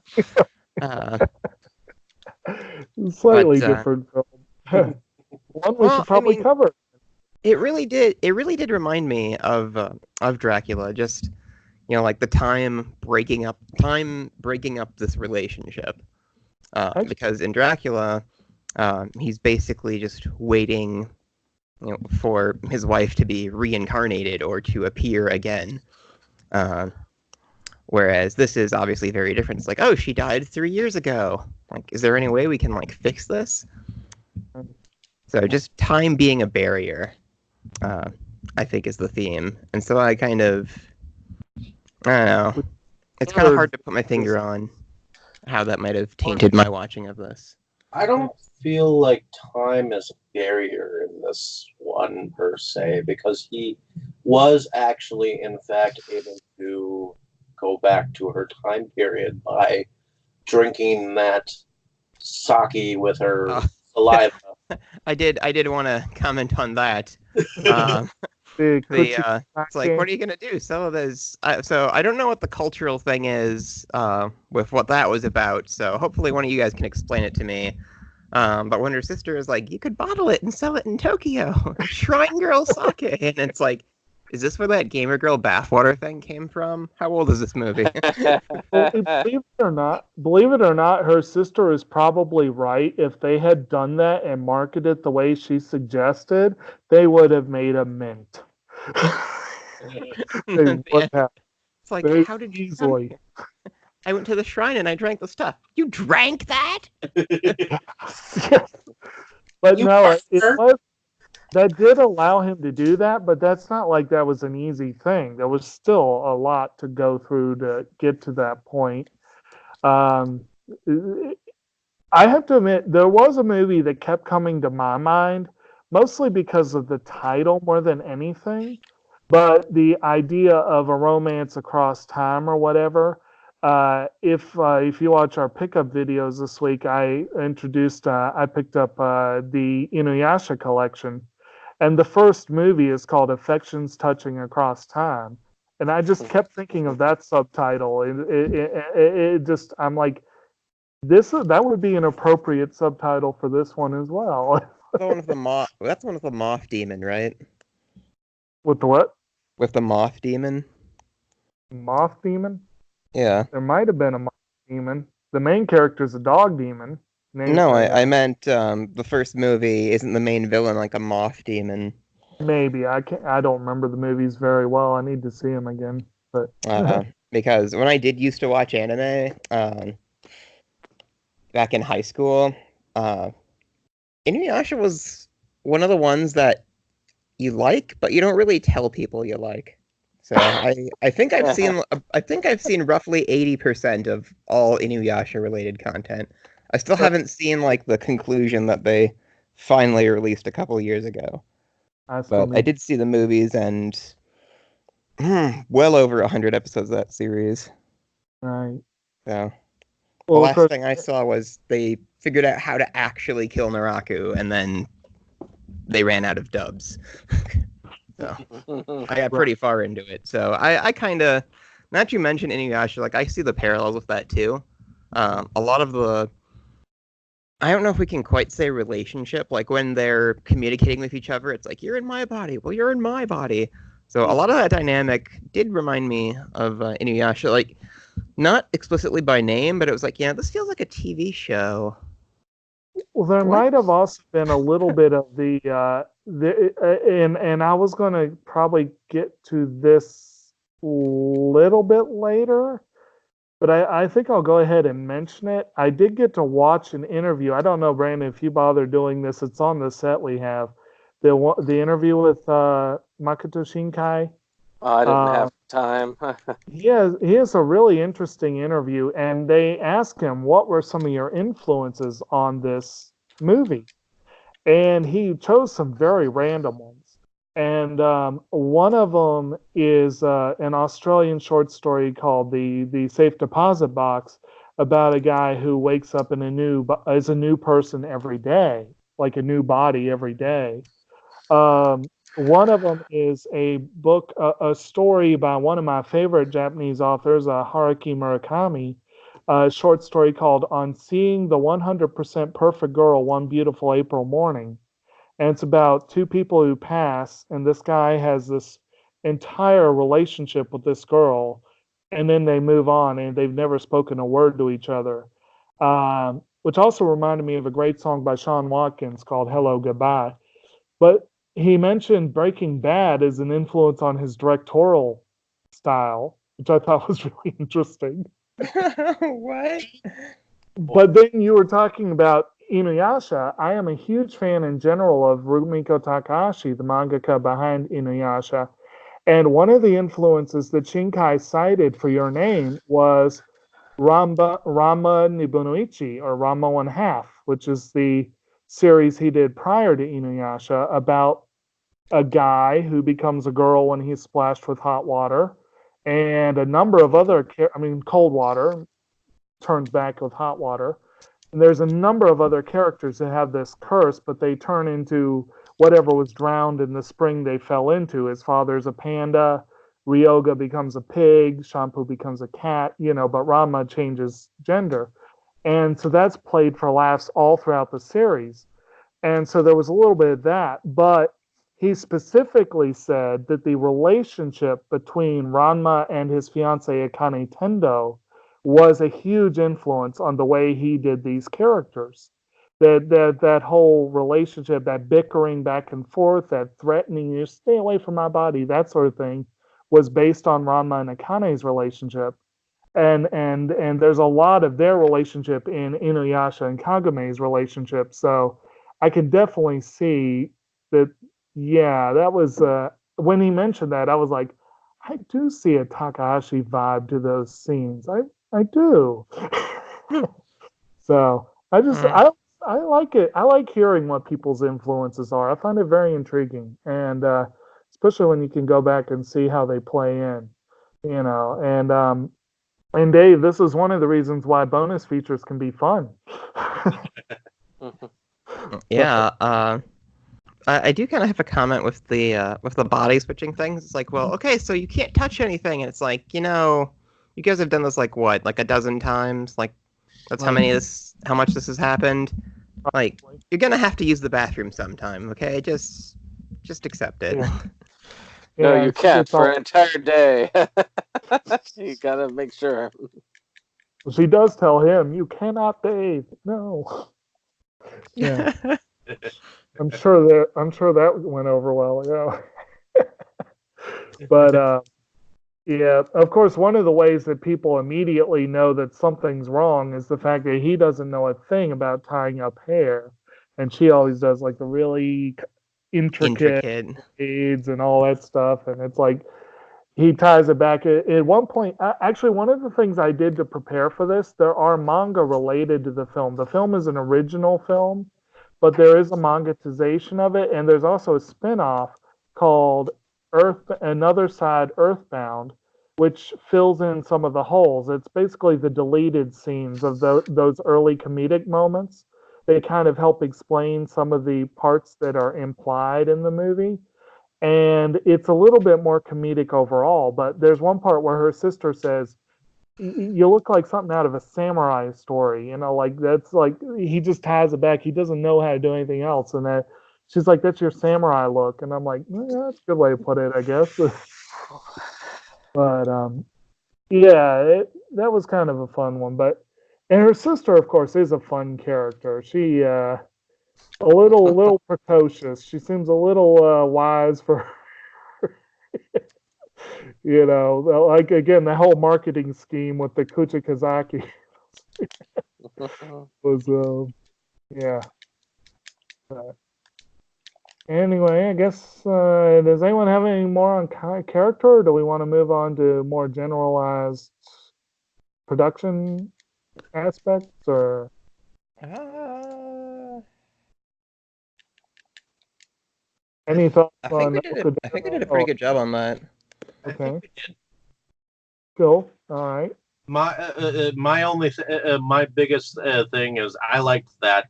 Slightly different film. One we should probably cover. It really did remind me of Dracula. Just like the time breaking up this relationship. Because in Dracula, he's basically just waiting, for his wife to be reincarnated or to appear again. Whereas this is obviously very different. It's like, oh, she died 3 years ago. Like, is there any way we can fix this? So just time being a barrier, I think is the theme. And so I don't know. It's kind of hard to put my finger on how that might have tainted my watching of this. I don't feel like time is a barrier in this one per se, because he was actually, in fact, able to go back to her time period by drinking that sake with her saliva. I did want to comment on that. It's like, what are you gonna do? So I don't know what the cultural thing is with what that was about. So hopefully one of you guys can explain it to me. But when her sister is like, you could bottle it and sell it in Tokyo, Shrine Girl sake, and it's like, is this where that Gamer Girl bathwater thing came from? How old is this movie? Believe it or not, her sister is probably right. If they had done that and marketed the way she suggested, they would have made a mint. They would have. It's like, how did you easily? I went to the shrine and I drank the stuff. You drank that? Yes. But no, that did allow him to do that, but that's not like that was an easy thing. There was still a lot to go through to get to that point. I have to admit, there was a movie that kept coming to my mind, mostly because of the title more than anything, but the idea of a romance across time or whatever. If you watch our pickup videos this week, I picked up the Inuyasha collection. And the first movie is called Affections Touching Across Time. And I just kept thinking of that subtitle. I'm like, that would be an appropriate subtitle for this one as well. That's one of the moth demon, right? With the what? With the moth demon? Moth demon? Yeah. There might have been a moth demon. The main character is a dog demon. No, I meant the first movie. Isn't the main villain like a moth demon? Maybe. I don't remember the movies very well. I need to see them again. But because when I did used to watch anime, back in high school, Inuyasha was one of the ones that you like, but you don't really tell people you like. So I think I've seen roughly 80% of all Inuyasha related content. I still haven't seen like the conclusion that they finally released a couple years ago. I still But I need did see the movies and well over 100 episodes of that series. right. So the Well, of last course, thing I saw was they figured out how to actually kill Naraku, and then they ran out of dubs. So I got pretty far into it. So I kind of, now that you mentioned Inuyasha, like I see the parallels with that too. A lot of the, I don't know if we can quite say relationship, like when they're communicating with each other, it's like, you're in my body, well, you're in my body. So a lot of that dynamic did remind me of Inuyasha, like not explicitly by name, but it was like, yeah, this feels like a TV show. well, there What? might have also been a little bit of and I was going to probably get to this little bit later, but I think I'll go ahead and mention it. I did get to watch an interview. I don't know, Brandon, if you bother doing this. It's on the set we have. The interview with Makoto Shinkai. I didn't have time. He has a really interesting interview, and they asked him, what were some of your influences on this movie? And he chose some very random ones. And one of them is an Australian short story called the Safe Deposit Box, about a guy who wakes up in as a new person every day, like a new body every day. One of them is a book, a story by one of my favorite Japanese authors, Haruki Murakami, a short story called On Seeing the 100% Perfect Girl One Beautiful April Morning. And it's about two people who pass, and this guy has this entire relationship with this girl, and then they move on, and they've never spoken a word to each other. Which also reminded me of a great song by Sean Watkins called Hello Goodbye. But he mentioned Breaking Bad as an influence on his directorial style, which I thought was really interesting. What? But then you were talking about Inuyasha. I am a huge fan in general of Rumiko Takahashi, the mangaka behind Inuyasha. And one of the influences that Shinkai cited for your name was Rama Nibunoichi, or Rama One Half, which is the series he did prior to Inuyasha about a guy who becomes a girl when he's splashed with hot water, and a number of other, cold water turns back with hot water. And there's a number of other characters that have this curse, but they turn into whatever was drowned in the spring they fell into. His father's a panda, Ryoga becomes a pig, Shampoo becomes a cat, but Rama changes gender. And so that's played for laughs all throughout the series. And so there was a little bit of that, but he specifically said that the relationship between Ranma and his fiancee Akane Tendo was a huge influence on the way he did these characters. That whole relationship, that bickering back and forth, that threatening you, stay away from my body, that sort of thing, was based on Ranma and Akane's relationship. And there's a lot of their relationship in Inuyasha and Kagame's relationship. So I can definitely see that. Yeah, that was when he mentioned that, I was like, I do see a Takahashi vibe to those scenes. I do. So I like it. I like hearing what people's influences are. I find it very intriguing, and especially when you can go back and see how they play in, And Dave, this is one of the reasons why bonus features can be fun. Yeah, I do kind of have a comment with the body switching things. It's like, well, okay, so you can't touch anything, and it's like, you guys have done this like what, like a dozen times? Like that's how much this has happened. Like you're gonna have to use the bathroom sometime, okay? Just accept it. Yeah. No, Yeah, you can't for an entire day. You gotta make sure. She does tell him, "You cannot bathe." No. Yeah. I'm sure that went over well. Yeah. But yeah, of course, one of the ways that people immediately know that something's wrong is the fact that he doesn't know a thing about tying up hair, and she always does like the really intricate Intricate. beads and all that stuff, and it's like, he ties it back. At one point, actually, one of the things I did to prepare for this, there are manga related to the film. The film is an original film, but there is a mangatization of it, and there's also a spin-off called Another Side Earthbound, which fills in some of the holes. It's basically the deleted scenes of those early comedic moments. They kind of help explain some of the parts that are implied in the movie. And it's a little bit more comedic overall, but there's one part where her sister says, you look like something out of a samurai story, like that's like he just ties it back. He doesn't know how to do anything else, and that she's like, "That's your samurai look," and I'm like, yeah, "That's a good way to put it, I guess." But yeah, that was kind of a fun one. But and her sister, of course, is a fun character. She a little precocious. She seems a little wise for like again the whole marketing scheme with the Kuchikazaki was yeah. Anyway, I guess does anyone have any more on character, or do we want to move on to more generalized production aspects, or any thoughts I think on? I think we did a pretty good job on that. I Okay. think we did. Cool. All right. My only my biggest thing is I liked that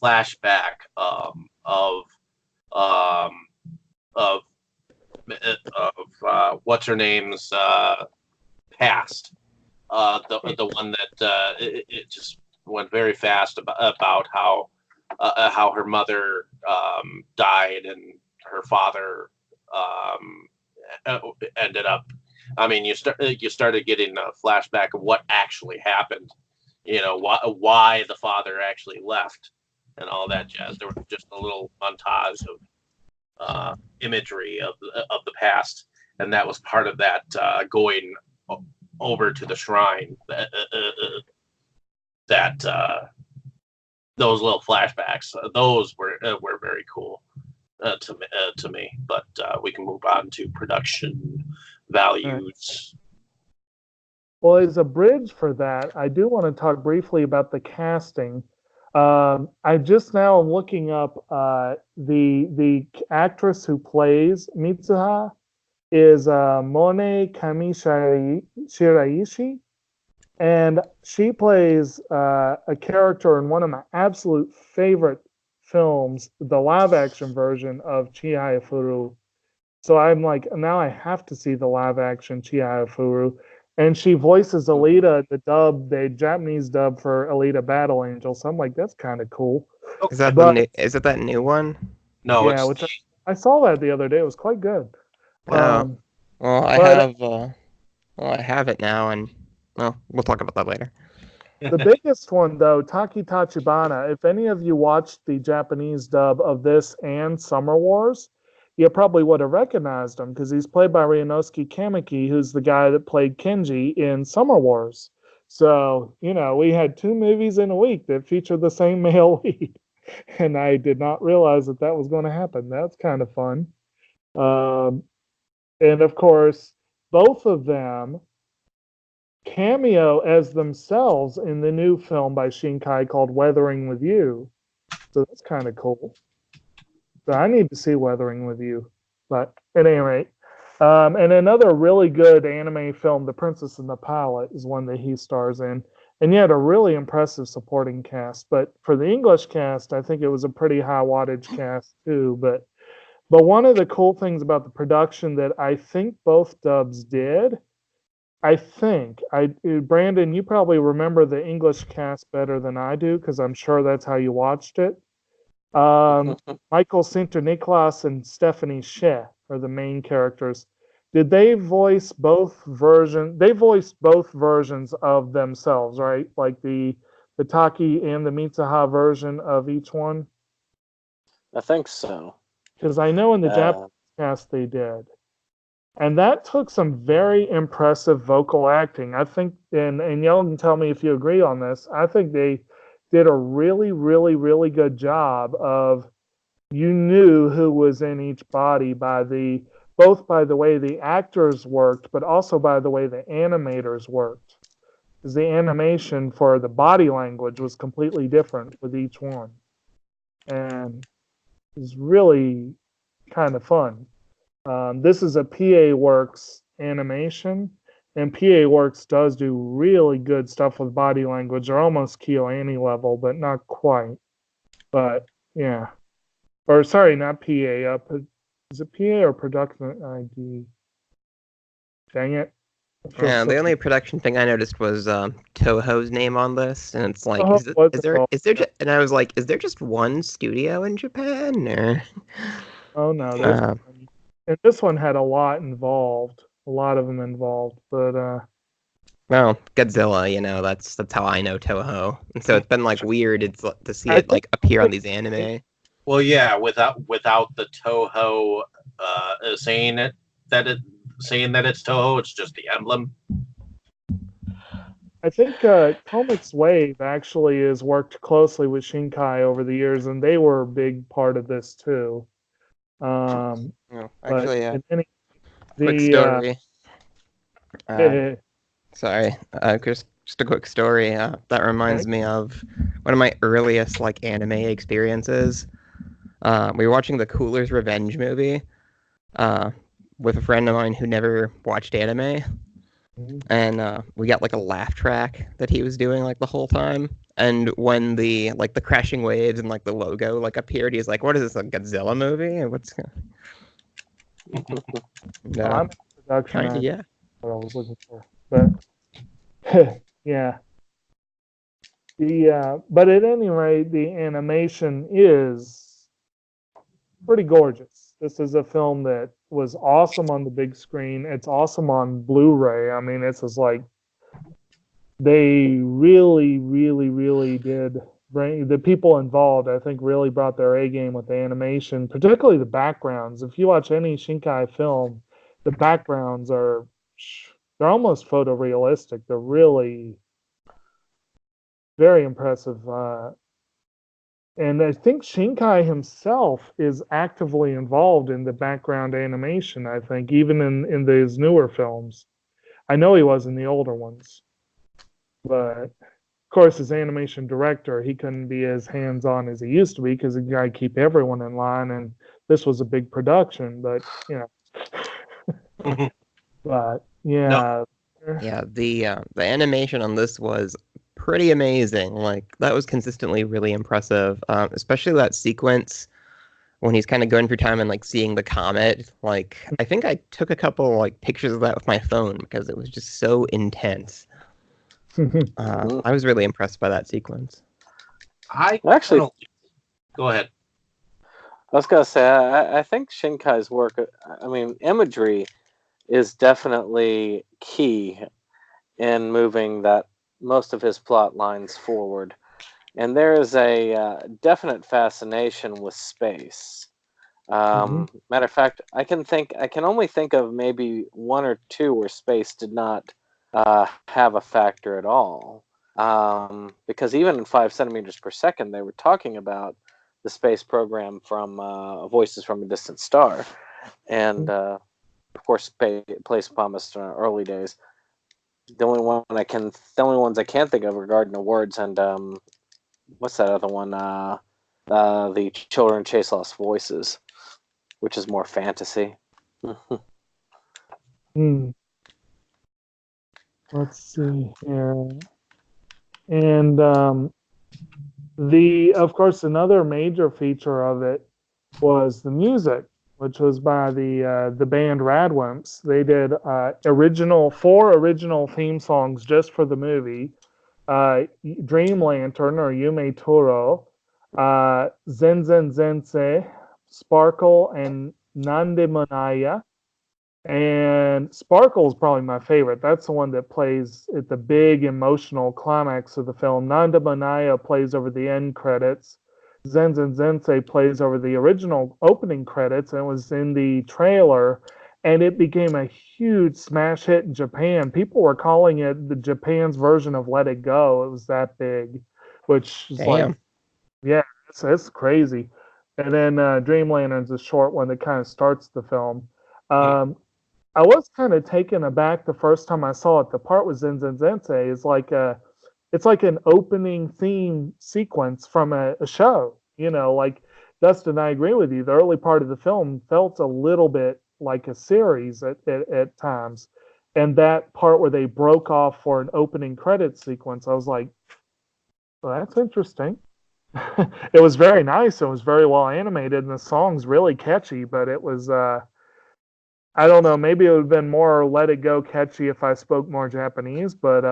flashback of of what's her name's past. The one that it just went very fast about how her mother died and her father ended up. I mean, you started getting a flashback of what actually happened. Why the father actually left and all that jazz. There was just a little montage of imagery of the past, and that was part of that going over to the shrine. That those little flashbacks, those were very cool to me. But we can move on to production values. Well, as a bridge for that, I do want to talk briefly about the casting. I just now am looking up the actress who plays Mitsuha is Mone Shiraishi, and she plays a character in one of my absolute favorite films, the live-action version of Chihaya Furu. So I'm like, now I have to see the live-action Chihaya Furu. And she voices Alita, the Japanese dub for Alita Battle Angel. So I'm like, that's kind of cool. Is that is it that new one? No, yeah, which I saw that the other day. It was quite good. Well, I have it now, and well, we'll talk about that later. The biggest one, though, Taki Tachibana. If any of you watched the Japanese dub of this and Summer Wars, you probably would have recognized him because he's played by Ryunosuke Kamiki, who's the guy that played Kenji in Summer Wars. So, we had 2 movies in a week that featured the same male lead. And I did not realize that was going to happen. That's kind of fun. And of course, both of them cameo as themselves in the new film by Shinkai called Weathering with You. So that's kind of cool. So I need to see Weathering with You. But at any rate, and another really good anime film, The Princess and the Pilot, is one that he stars in. And he had a really impressive supporting cast. But for the English cast, I think it was a pretty high wattage cast too. But one of the cool things about the production that I think both dubs did, Brandon, you probably remember the English cast better than I do because I'm sure that's how you watched it. Michael Sinterniklaas and Stephanie Sheh are the main characters. Did they voice both versions? They voiced both versions of themselves, right? Like the Taki and the Mitsuha version of each one? I think so. Because I know in the Japanese cast they did. And that took some very impressive vocal acting. I think, and y'all can tell me if you agree on this, I think they did a really, really, really good job of, you knew who was in each body by the both by the way the actors worked, but also by the way the animators worked. Because the animation for the body language was completely different with each one. And it was really kind of fun. This is a PA Works animation, and PA Works does do really good stuff with body language. They're almost Keel Annie level, but not quite. But yeah, or sorry, not PA. Is it PA or production ID? Dang it! Yeah, the only production thing I noticed was Toho's name on this, and it's like, is there just, and I was like, is there just one studio in Japan, or? Oh no, and this one had a lot involved, a lot of them involved, but well, Godzilla, that's how I know Toho, and so it's been like weird to see it like appear on these anime. Well, yeah, without the Toho saying that it's Toho, it's just the emblem. I think Comics Wave actually has worked closely with Shinkai over the years, and they were a big part of this too. Actually, quick story. Sorry, just a quick story. That reminds me of one of my earliest like anime experiences. We were watching the Cooler's Revenge movie with a friend of mine who never watched anime. And we got like a laugh track that he was doing like the whole time. And when the crashing waves and like the logo like appeared, he's like, "What is this, a Godzilla movie? And what's?" No, I'm in production. Yeah. What I was looking for, but yeah. But at any rate, the animation is pretty gorgeous. This is a film that was awesome on the big screen. It's awesome on Blu-ray. I mean, this is like they really, really, really did bring the people involved. I think really brought their A game with the animation, particularly the backgrounds. If you watch any Shinkai film, the backgrounds they're almost photorealistic. They're really very impressive. And I think Shinkai himself is actively involved in the background animation, I think, even in these newer films. I know he was in the older ones. But, of course, as animation director, he couldn't be as hands-on as he used to be because he got to keep everyone in line, and this was a big production, but, But, yeah. No. Yeah, the animation on this was pretty amazing. Like, that was consistently really impressive, especially that sequence when he's kind of going through time and like seeing the comet. Like, I think I took a couple like pictures of that with my phone because it was just so intense. I was really impressed by that sequence. Go ahead. I was gonna say I think Shinkai's work, I mean, imagery is definitely key in moving that most of his plot lines forward, and there is a definite fascination with space. Matter of fact, I can only think of maybe one or two where space did not have a factor at all, because even in 5 centimeters per second, they were talking about the space program from Voices from a Distant Star, and of course, Place Promised in our early days. The only ones I can think of are Garden of Words and what's that other one? The Children Chase Lost Voices, which is more fantasy. Let's see here. And of course, another major feature of it was the music, which was by the band Radwimps. They did 4 original theme songs just for the movie. Dream Lantern or Yume Toro, Zen Zen Zense, Sparkle, and Nande Monaya. And Sparkle is probably my favorite. That's the one that plays at the big emotional climax of the film. Nanda Manaya plays over the end credits. Zen Zen Zensei plays over the original opening credits and was in the trailer. And it became a huge smash hit in Japan. People were calling it the Japan's version of Let It Go. It was that big, which is like, yeah, it's crazy. And then Dream Lantern's a short one that kind of starts the film. I was kind of taken aback the first time I saw it. The part with Zen Zen Zensei is it's like an opening theme sequence from a show. Like Dustin, I agree with you. The early part of the film felt a little bit like a series at times. And that part where they broke off for an opening credit sequence, I was like, well, that's interesting. It was very nice. It was very well animated, and the song's really catchy, but it was, I don't know, maybe it would have been more Let It Go catchy if I spoke more Japanese, but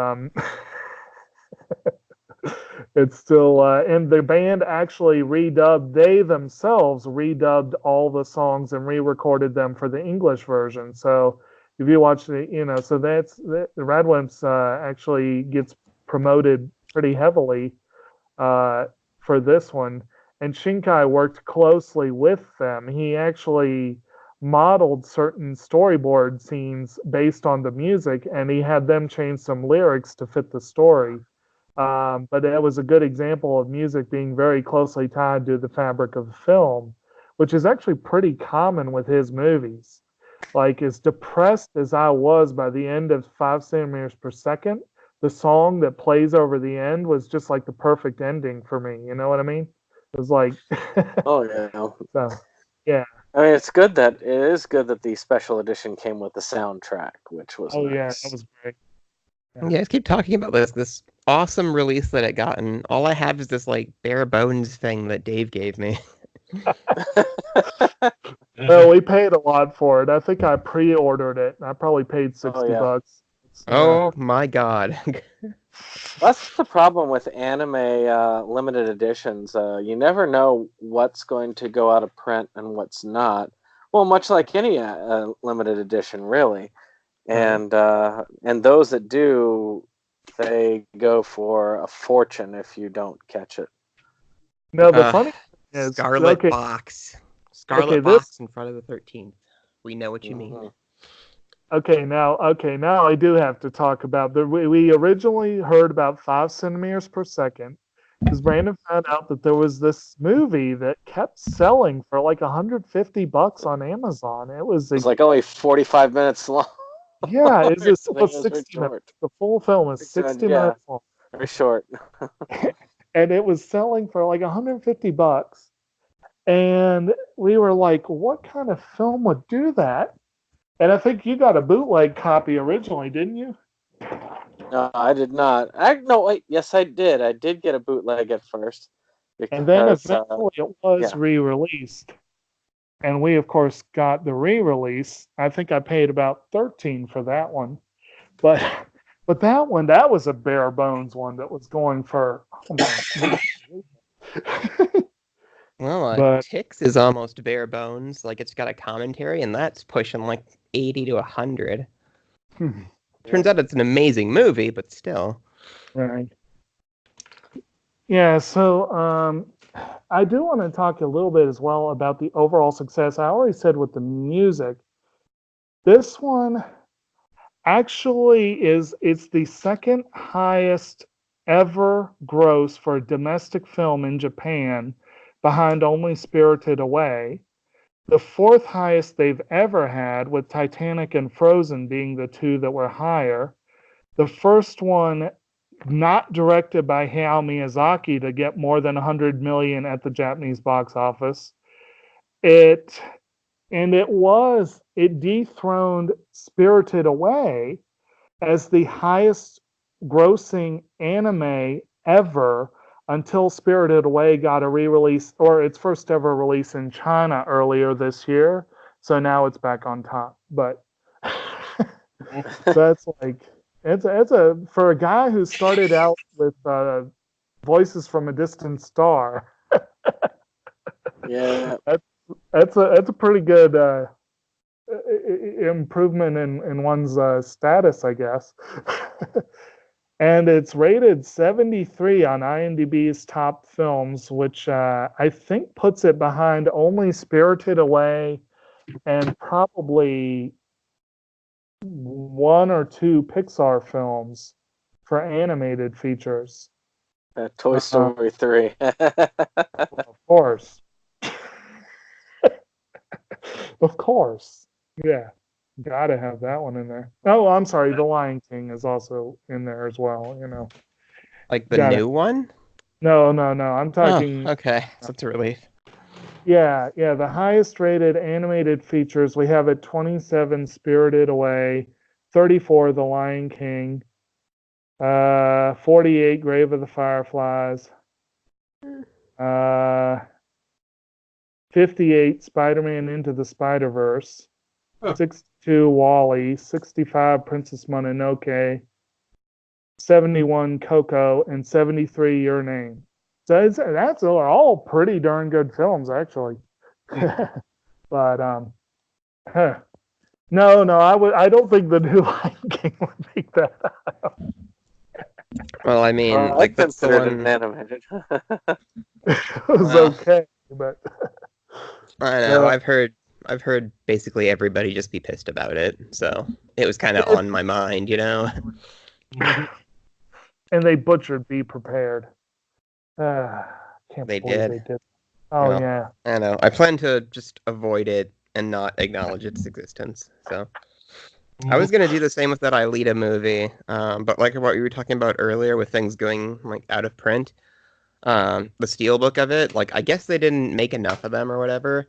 it's still, and the band actually they themselves redubbed all the songs and re-recorded them for the English version. So if you watch so the Radwimps actually gets promoted pretty heavily for this one. And Shinkai worked closely with them. He actually modeled certain storyboard scenes based on the music, and he had them change some lyrics to fit the story. But it was a good example of music being very closely tied to the fabric of the film, which is actually pretty common with his movies. Like, as depressed as I was by the end of 5 centimeters per second, the song that plays over the end was just like the perfect ending for me. You know what I mean? It was like, Oh yeah. so, yeah. I mean, it is good that the special edition came with the soundtrack, which was nice. Yeah, that was great. Yeah, just keep talking about this awesome release that it got, and all I have is this like bare bones thing that Dave gave me. Well, we paid a lot for it. I think I pre-ordered it. I probably paid $60. Oh my god. That's the problem with anime limited editions. You never know what's going to go out of print and what's not. Well, much like any limited edition, really. And those that do, they go for a fortune if you don't catch it. No, the funny thing is, Scarlet Box. Scarlet Box in front of the 13th. We know what you mean. Okay, now I do have to talk about we originally heard about 5 centimeters per second because Brandon found out that there was this movie that kept selling for like $150 on Amazon. It was like only 45 minutes long. Yeah, it's 60 minutes. The full film is 60 minutes long. Very short. And it was selling for like $150. And we were like, what kind of film would do that? And I think you got a bootleg copy originally, didn't you? No, I did not. Yes, I did. I did get a bootleg at first. And then eventually it was re-released. And we, of course, got the re-release. I think I paid about $13 for that one. But that was a bare bones one that was going for... Well, Tix is almost bare bones. Like, it's got a commentary, and that's pushing like 80 to 100. Turns out it's an amazing movie, but still. Right. Yeah, so I do want to talk a little bit as well about the overall success. I already said with the music. This one actually it's the second highest ever gross for a domestic film in Japan, behind only Spirited Away. The fourth highest they've ever had, with Titanic and Frozen being the two that were higher. The first one not directed by Hayao Miyazaki to get more than 100 million at the Japanese box office. It dethroned Spirited Away as the highest grossing anime ever until Spirited Away got a re-release, or its first ever release in China earlier this year. So now it's back on top. But that's like, it's for a guy who started out with Voices from a Distant Star. Yeah, that's a pretty good improvement in one's status, I guess. And it's rated 73 on IMDb's top films, which I think puts it behind only Spirited Away and probably one or two Pixar films for animated features. Toy Story 3. Of course. Of course. Yeah, gotta have that one in there. Oh, I'm sorry, The Lion King is also in there as well. Like the Got it. new one? No. I'm Oh, talking. okay. So it's a relief. Yeah. The highest rated animated features we have at 27, Spirited Away, 34, The Lion King, 48, Grave of the Fireflies, uh, 58, Spider-Man Into the Spider-Verse, Huh. 62, Wall-E, 65, Princess Mononoke, 71, Coco, and 73, Your Name. So that's all pretty darn good films, actually. But huh. No, I don't think the new Lion King would make that. Well, I mean, I like that's the considered it one. animated. It was Well, okay, but I know. I've heard basically everybody just be pissed about it. So it was kind of it, on my mind, you know. and they butchered Be Prepared. Can't They believe did. they did. Oh Well, yeah. I know. I plan to just avoid it and not acknowledge its existence. So I was gonna do the same with that Aelita movie, but like what we were talking about earlier, with things going like out of print, the steelbook of it, like I guess they didn't make enough of them or whatever,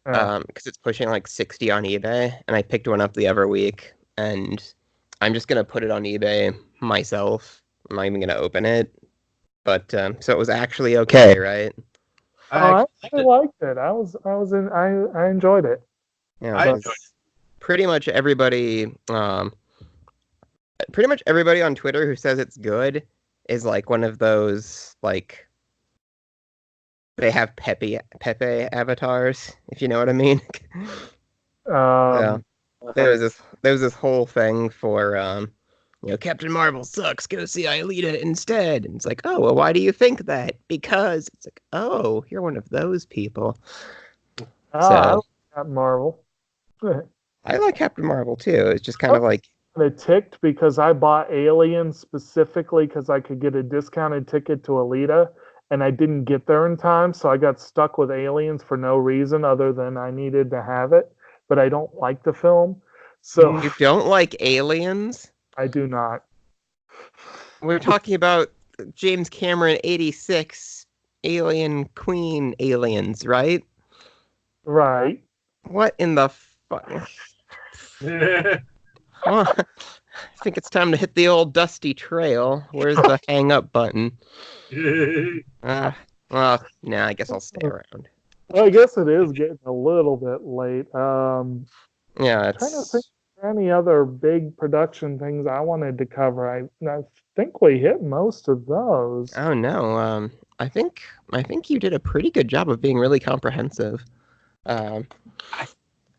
Yeah. because it's pushing like 60 on eBay, and I picked one up the other week, and I'm just gonna put it on eBay myself. I'm not even gonna open it, but so it was actually okay, right? I I liked it. I enjoyed it. Yeah, I But enjoyed because pretty much everybody on Twitter who says it's good is like one of those like they have Pepe avatars, if you know what I mean. So um, there was this whole thing for Captain Marvel sucks, go see Aelita instead. And it's like, oh well, why do you think that? Because it's like, oh, you're one of those people. I So like Captain Marvel. I like Captain Marvel too. It's just kind of like, It ticked because I bought Alien specifically because I could get a discounted ticket to Alita, and I didn't get there in time, so I got stuck with Aliens for no reason other than I needed to have it. But I don't like the film, so you don't like aliens? I do not. We're talking about James Cameron 86 Alien Queen aliens, right? Right. What in the fuck? it. Well, I think it's time to hit the old dusty trail. Where's the hang up button? Well, I guess I'll stay around. Well, I guess it is getting a little bit late. Yeah, Trying to think it's. of any other big production things I wanted to cover. I think we hit most of those. Oh no. I think you did a pretty good job of being really comprehensive. Um,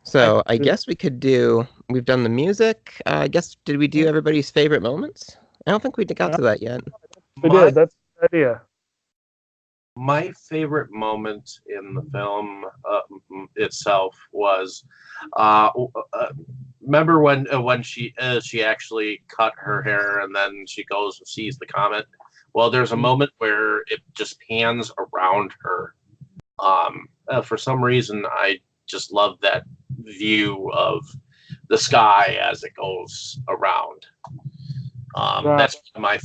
so I guess we could do. We've done the music. I guess did we do everybody's favorite moments? I don't think we got to that yet. We My did. That's the idea. my favorite moment in the film itself was remember when she actually cut her hair and then she goes and sees the comet. Well, there's a moment where it just pans around her. For some reason, I just love that view of the sky as it goes around. Right. That's my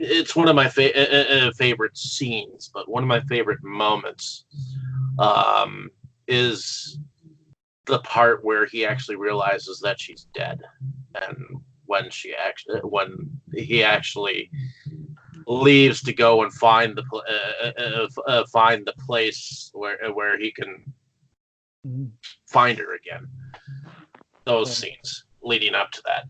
it's one of my favorite scenes, but one of my favorite moments is the part where he actually realizes that she's dead, and when he actually leaves to go and find the place where he can find her again. Those scenes leading up to that.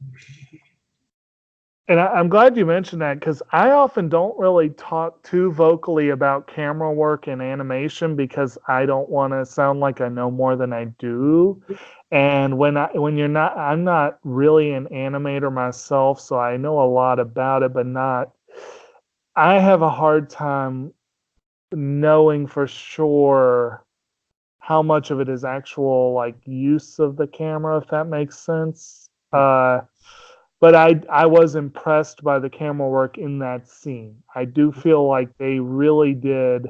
And I'm glad you mentioned that because I often don't really talk too vocally about camera work and animation because I don't want to sound like I know more than I do. And I'm not really an animator myself, so I know a lot about it, but not. I have a hard time knowing for sure how much of it is actual like use of the camera, if that makes sense. But I was impressed by the camera work in that scene. I do feel like they really did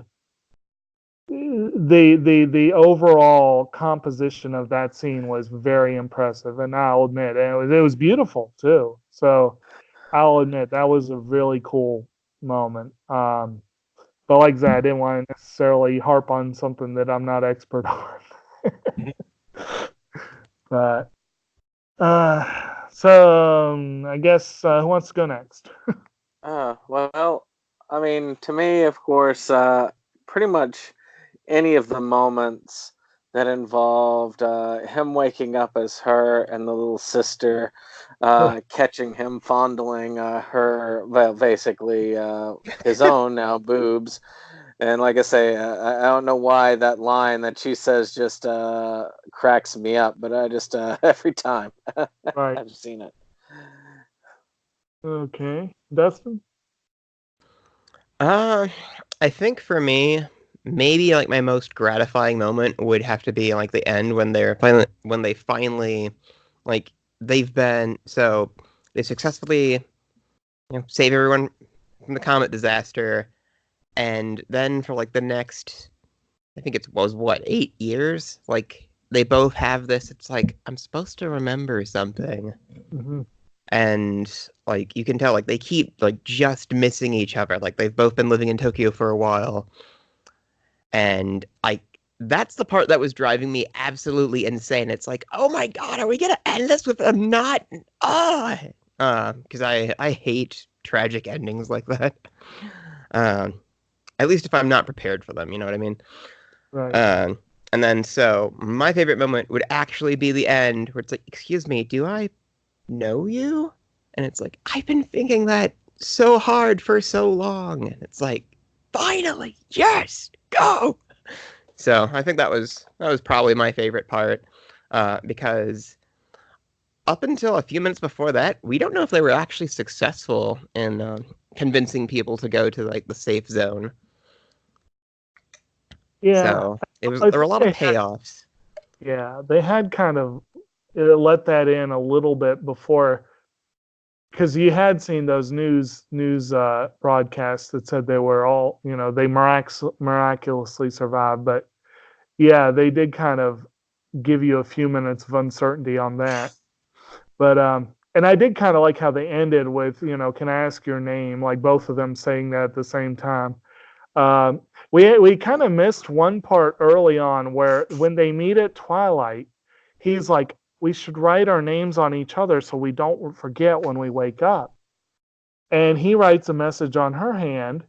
the overall composition of that scene was very impressive, and I'll admit it was beautiful too. So I'll admit that was a really cool moment. But like I said, I didn't want to necessarily harp on something that I'm not expert on. But I guess who wants to go next? Well, I mean, to me, of course, pretty much any of the moments that involved him waking up as her and the little sister catching him fondling her, well, basically his own now boobs. And like I say, I don't know why that line that she says just cracks me up, but I just every time Right. I've seen it. Okay, Dustin. I think for me, maybe like my most gratifying moment would have to be like the end when they finally like they successfully save everyone from the comet disaster, and then for like the next, I think it was what, 8 years, like they both have this. It's like I'm supposed to remember something. Mm-hmm. And like you can tell like they keep like just missing each other, like they've both been living in Tokyo for a while, and that's the part that was driving me absolutely insane. It's like, oh my god, are we gonna end this with them not because I hate tragic endings like that. At least if I'm not prepared for them, you know what I mean? Right. And then so my favorite moment would actually be the end where it's like, excuse me, do I know you? And it's like, I've been thinking that so hard for so long. And it's like, finally, yes, go. So I think that was probably my favorite part, because up until a few minutes before that, we don't know if they were actually successful in convincing people to go to like the safe zone. Yeah. So there were a lot of payoffs. Yeah, they had kind of let that in a little bit before, because you had seen those news broadcasts that said they were all, they miraculously survived. But yeah, they did kind of give you a few minutes of uncertainty on that. But and I did kind of like how they ended with, can I ask your name? Like both of them saying that at the same time. We kind of missed one part early on where when they meet at twilight, he's like, we should write our names on each other so we don't forget when we wake up. And he writes a message on her hand,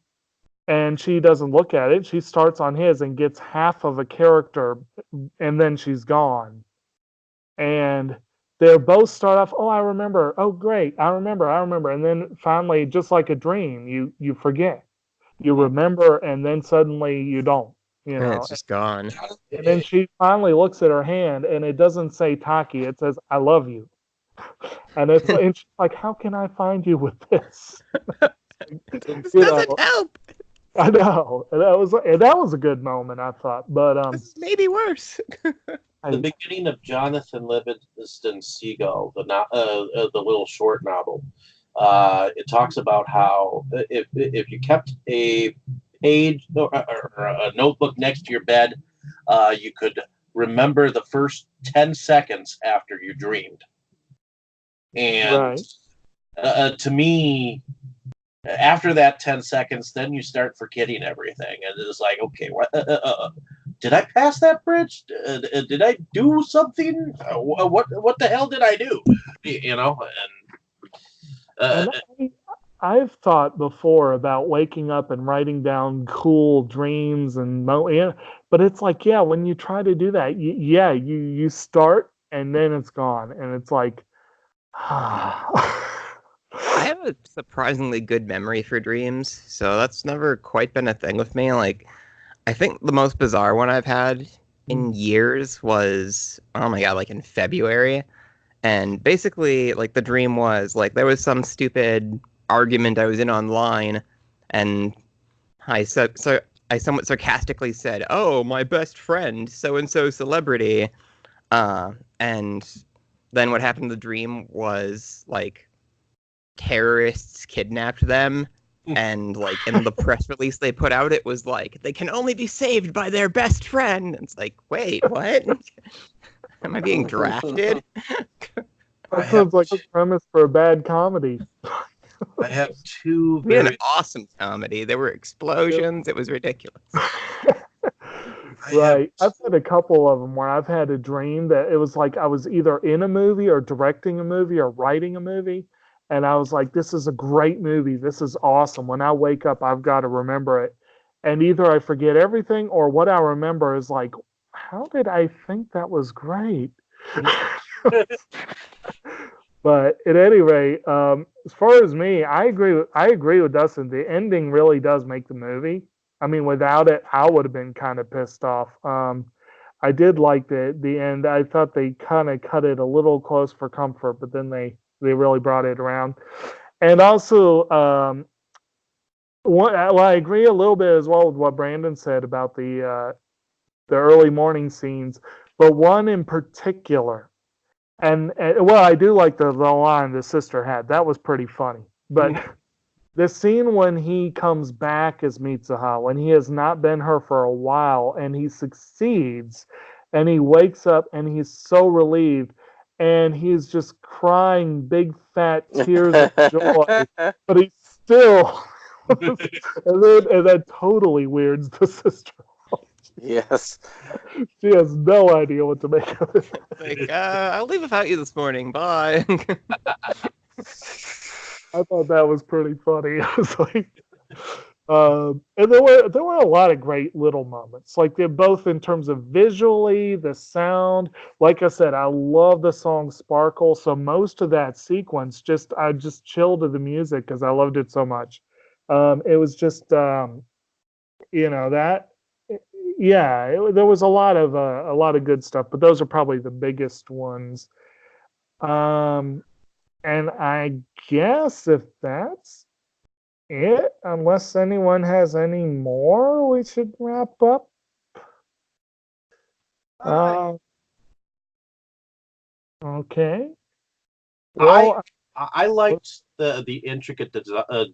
and she doesn't look at it. She starts on his and gets half of a character, and then she's gone. And they both start off, oh, I remember. Oh, great. I remember. And then finally, just like a dream, you forget. You remember, and then suddenly you don't. And it's just gone. And then she finally looks at her hand, and it doesn't say Taki. It says, I love you. And and she's like, how can I find you with this? This doesn't help. I know. And that was a good moment, I thought. But this is maybe worse. The beginning of Jonathan Livingston Seagull, the little short novel, it talks about how if you kept a page or a notebook next to your bed, you could remember the first 10 seconds after you dreamed. And to me, after that 10 seconds, then you start forgetting everything. And it's like, okay, what? Did I pass that bridge? Did I do something? What the hell did I do? And I've thought before about waking up and writing down cool dreams but it's like, yeah, when you try to do that, you start and then it's gone, and it's like, I have a surprisingly good memory for dreams, so that's never quite been a thing with me. Like, I think the most bizarre one I've had in years was, oh my god, like in February. And basically, like, the dream was, like, there was some stupid argument I was in online, and I somewhat sarcastically said, oh, my best friend, so-and-so celebrity. And then what happened in the dream was, like, terrorists kidnapped them And like in the press release they put out, it was like they can only be saved by their best friend. And it's like, wait, what? Am I being drafted? I That have sounds like a premise for a bad comedy. I have two We had an very awesome comedy. There were explosions. It was ridiculous. Right. I've had a couple of them where I've had a dream that it was like I was either in a movie or directing a movie or writing a movie. And I was like, this is a great movie. This is awesome. When I wake up, I've got to remember it. And either I forget everything or what I remember is like, how did I think that was great? But at any rate, as far as me, I agree with Dustin. The ending really does make the movie. I mean, without it, I would have been kind of pissed off. I did like the end. I thought they kind of cut it a little close for comfort, but then they really brought it around. And also, I agree a little bit as well with what Brandon said about the early morning scenes, but one in particular. And well, I do like the line the sister had. That was pretty funny. But the scene when he comes back as Mitsuha, when he has not been her for a while, and he succeeds, and he wakes up and he's so relieved, and he's just crying big fat tears of joy, but he's still, and that totally weirds the sister. Yes. She has no idea what to make of it. Like, I'll leave without you this morning. Bye. I thought that was pretty funny. I was like, and there were a lot of great little moments. Like they're both in terms of visually, the sound. Like I said, I love the song "Sparkle." So most of that sequence, I just chilled to the music because I loved it so much. It was just, that. Yeah, there was a lot of good stuff, but those are probably the biggest ones. And I guess if that's it, unless anyone has any more, we should wrap up. Okay. Well, I liked the intricate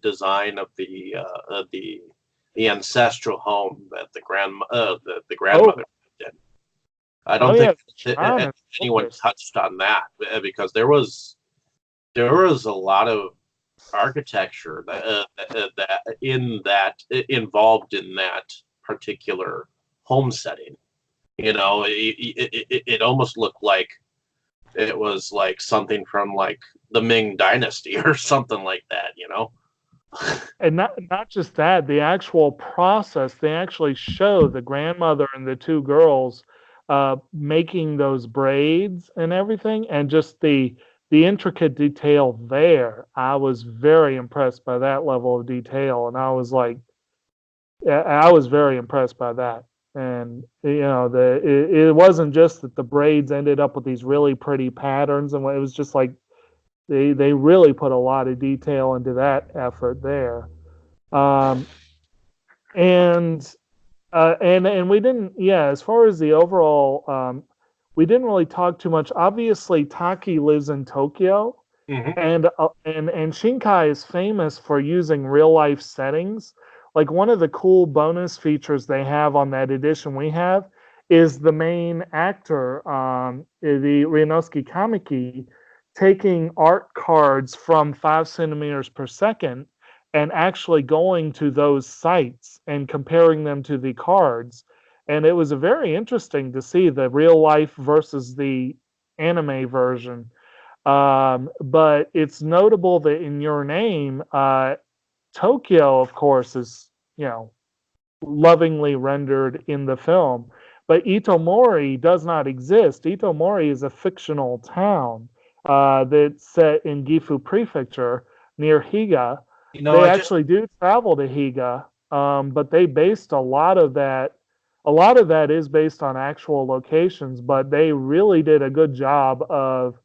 design of the ancestral home that the grandmother did. I don't think anyone touched on that because there was a lot of architecture that involved in that particular home setting. It almost looked like it was like something from like the Ming Dynasty or something like that. And not just that, the actual process, they actually show the grandmother and the two girls making those braids and everything, and just the intricate detail there. I was very impressed by that level of detail, and I was very impressed by that. And it wasn't just that the braids ended up with these really pretty patterns, and it was just like they really put a lot of detail into that effort there. And we didn't, as far as the overall, we didn't really talk too much. Obviously, Taki lives in Tokyo, and Shinkai is famous for using real life settings. Like one of the cool bonus features they have on that edition we have is the main actor, the Ryunosuke Kamiki, taking art cards from 5 centimeters per second and actually going to those sites and comparing them to the cards. And it was very interesting to see the real life versus the anime version. But it's notable that in Your Name, Tokyo, of course, is, lovingly rendered in the film. But Itomori does not exist. Itomori is a fictional town that's set in Gifu Prefecture near Higa. They actually do travel to Higa, but they based a lot of that. A lot of that is based on actual locations, but they really did a good job of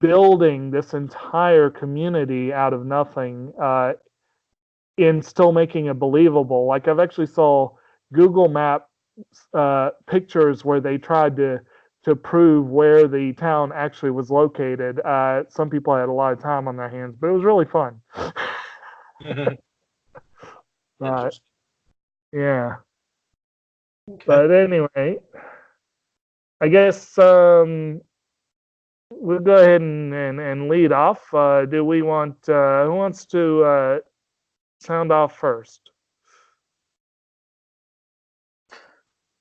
building this entire community out of nothing, in still making it believable. Like I've actually saw Google Map pictures where they tried to prove where the town actually was located. Some people had a lot of time on their hands, but it was really fun. Right. Interesting. Yeah. Okay. But anyway, I guess we'll go ahead and lead off. Do we want who wants to sound off first?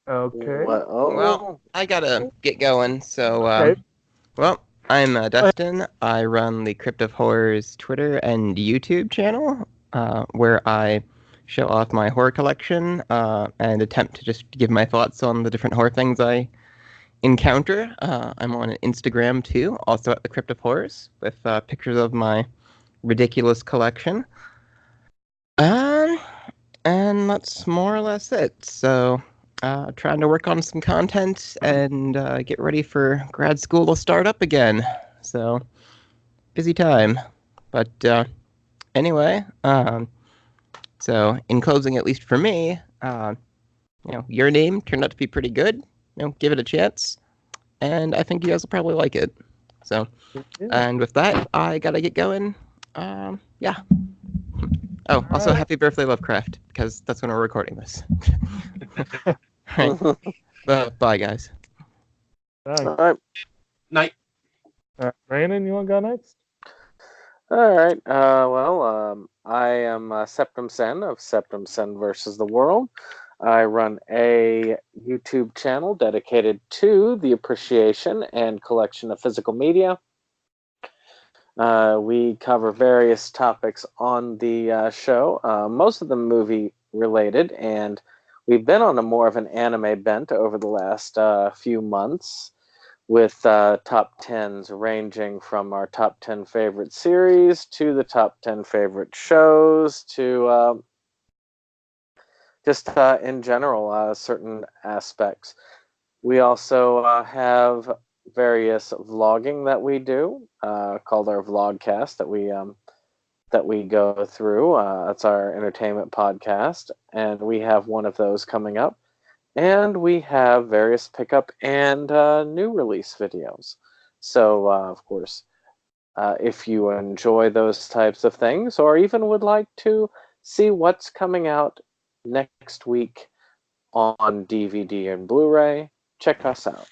Okay. What? Well, Oh, I gotta get going. So, Okay. well, I'm Dustin. I run the Crypt of Horrors Twitter and YouTube channel, where I show off my horror collection and attempt to just give my thoughts on the different horror things I encounter. I'm on Instagram too, also at the Crypt of Horrors, with pictures of my ridiculous collection. Um, and that's more or less it. So, trying to work on some content and get ready for grad school to start up again. So, busy time. But anyway, so in closing, at least for me, Your Name turned out to be pretty good. Give it a chance, and I think you guys will probably like it. So, and with that, I gotta get going. Yeah. Oh, also, happy birthday, Lovecraft, because that's when we're recording this. Right. Bye, guys. Thanks. all right. Night. Brandon, you want to go next? All right. I am Septum Sen of Septum Sen versus the World. I run a YouTube channel dedicated to the appreciation and collection of physical media. We cover various topics on the show, most of them movie related, and we've been on a more of an anime bent over the last few months, with top 10s ranging from our top 10 favorite series to the top 10 favorite shows to just in general certain aspects. We also have various vlogging that we do called our vlogcast that we go through. That's our entertainment podcast, and we have one of those coming up. And we have various pickup and new release videos. So, of course, if you enjoy those types of things, or even would like to see what's coming out next week on DVD and Blu-ray, check us out.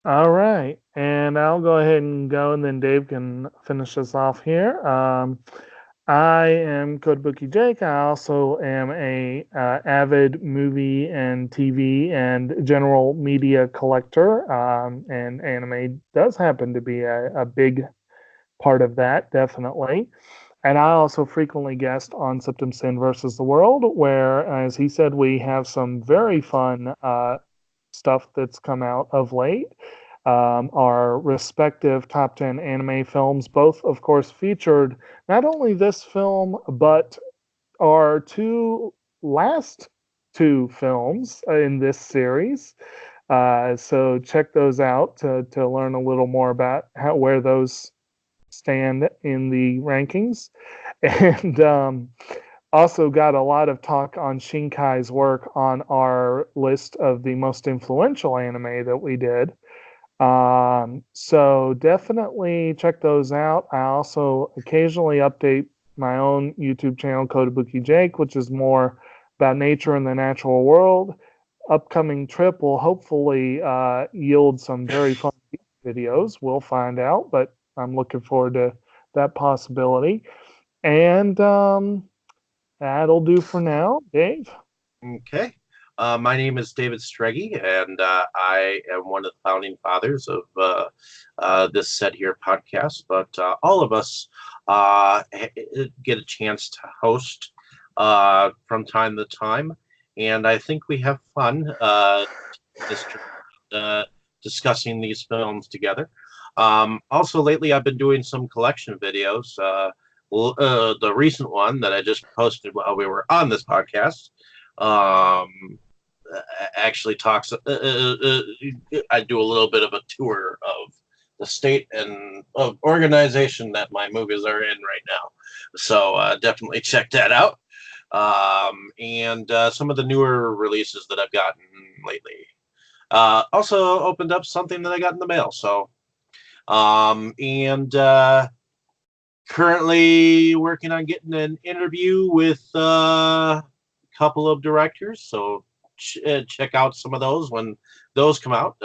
All right, and I'll go ahead and go, and then Dave can finish us off here. I am Kotobuki Jake. I also am a avid movie and TV and general media collector, and anime does happen to be a big part of that, definitely. And I also frequently guest on Septum Sin versus the World, where, as he said, we have some very fun stuff that's come out of late. Our respective top 10 anime films, both, of course, featured not only this film, but our last two films in this series. So check those out to learn a little more about where those stand in the rankings. And also got a lot of talk on Shinkai's work on our list of the most influential anime that we did. So definitely check those out. I also occasionally update my own YouTube channel, Kotobuki Jake, which is more about nature and the natural world. Upcoming trip will hopefully yield some very fun videos. We'll find out, but I'm looking forward to that possibility. And that'll do for now. Dave? Okay. My name is David Streggy, and I am one of the founding fathers of this Set Here podcast. But all of us get a chance to host from time to time, and I think we have fun discussing these films together. Also, lately I've been doing some collection videos. The recent one that I just posted while we were on this podcast actually talks. I do a little bit of a tour of the state and of organization that my movies are in right now. So definitely check that out. And some of the newer releases that I've gotten lately. Also opened up something that I got in the mail. So, and currently working on getting an interview with a couple of directors, so check out some of those when those come out.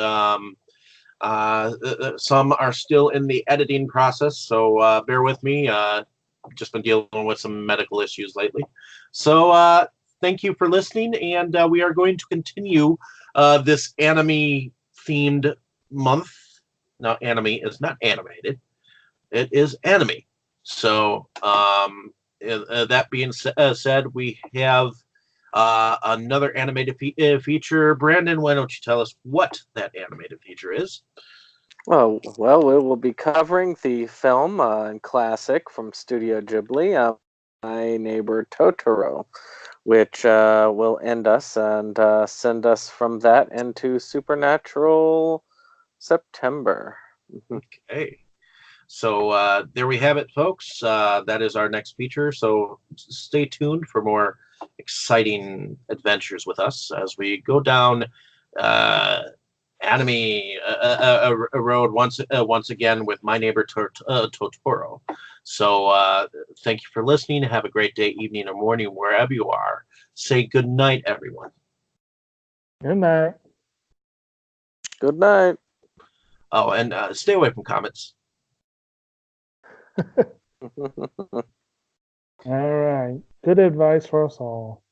Some are still in the editing process, so bear with me. Just been dealing with some medical issues lately. So thank you for listening, and we are going to continue this anime-themed month. Now, anime is not animated. It is anime. So that being said, we have another animated feature. Brandon, why don't you tell us what that animated feature is? Oh, well, we will be covering the film and classic from Studio Ghibli, My Neighbor Totoro, which will end us and send us from that into Supernatural September. Okay. So there we have it, folks. That is our next feature. So stay tuned for more exciting adventures with us as we go down anime a road once again with My Neighbor Totoro. So thank you for listening. Have a great day, evening, or morning, wherever you are. Say good night, everyone. Good night. Good night. Oh, and stay away from comments. All right. Good advice for us all.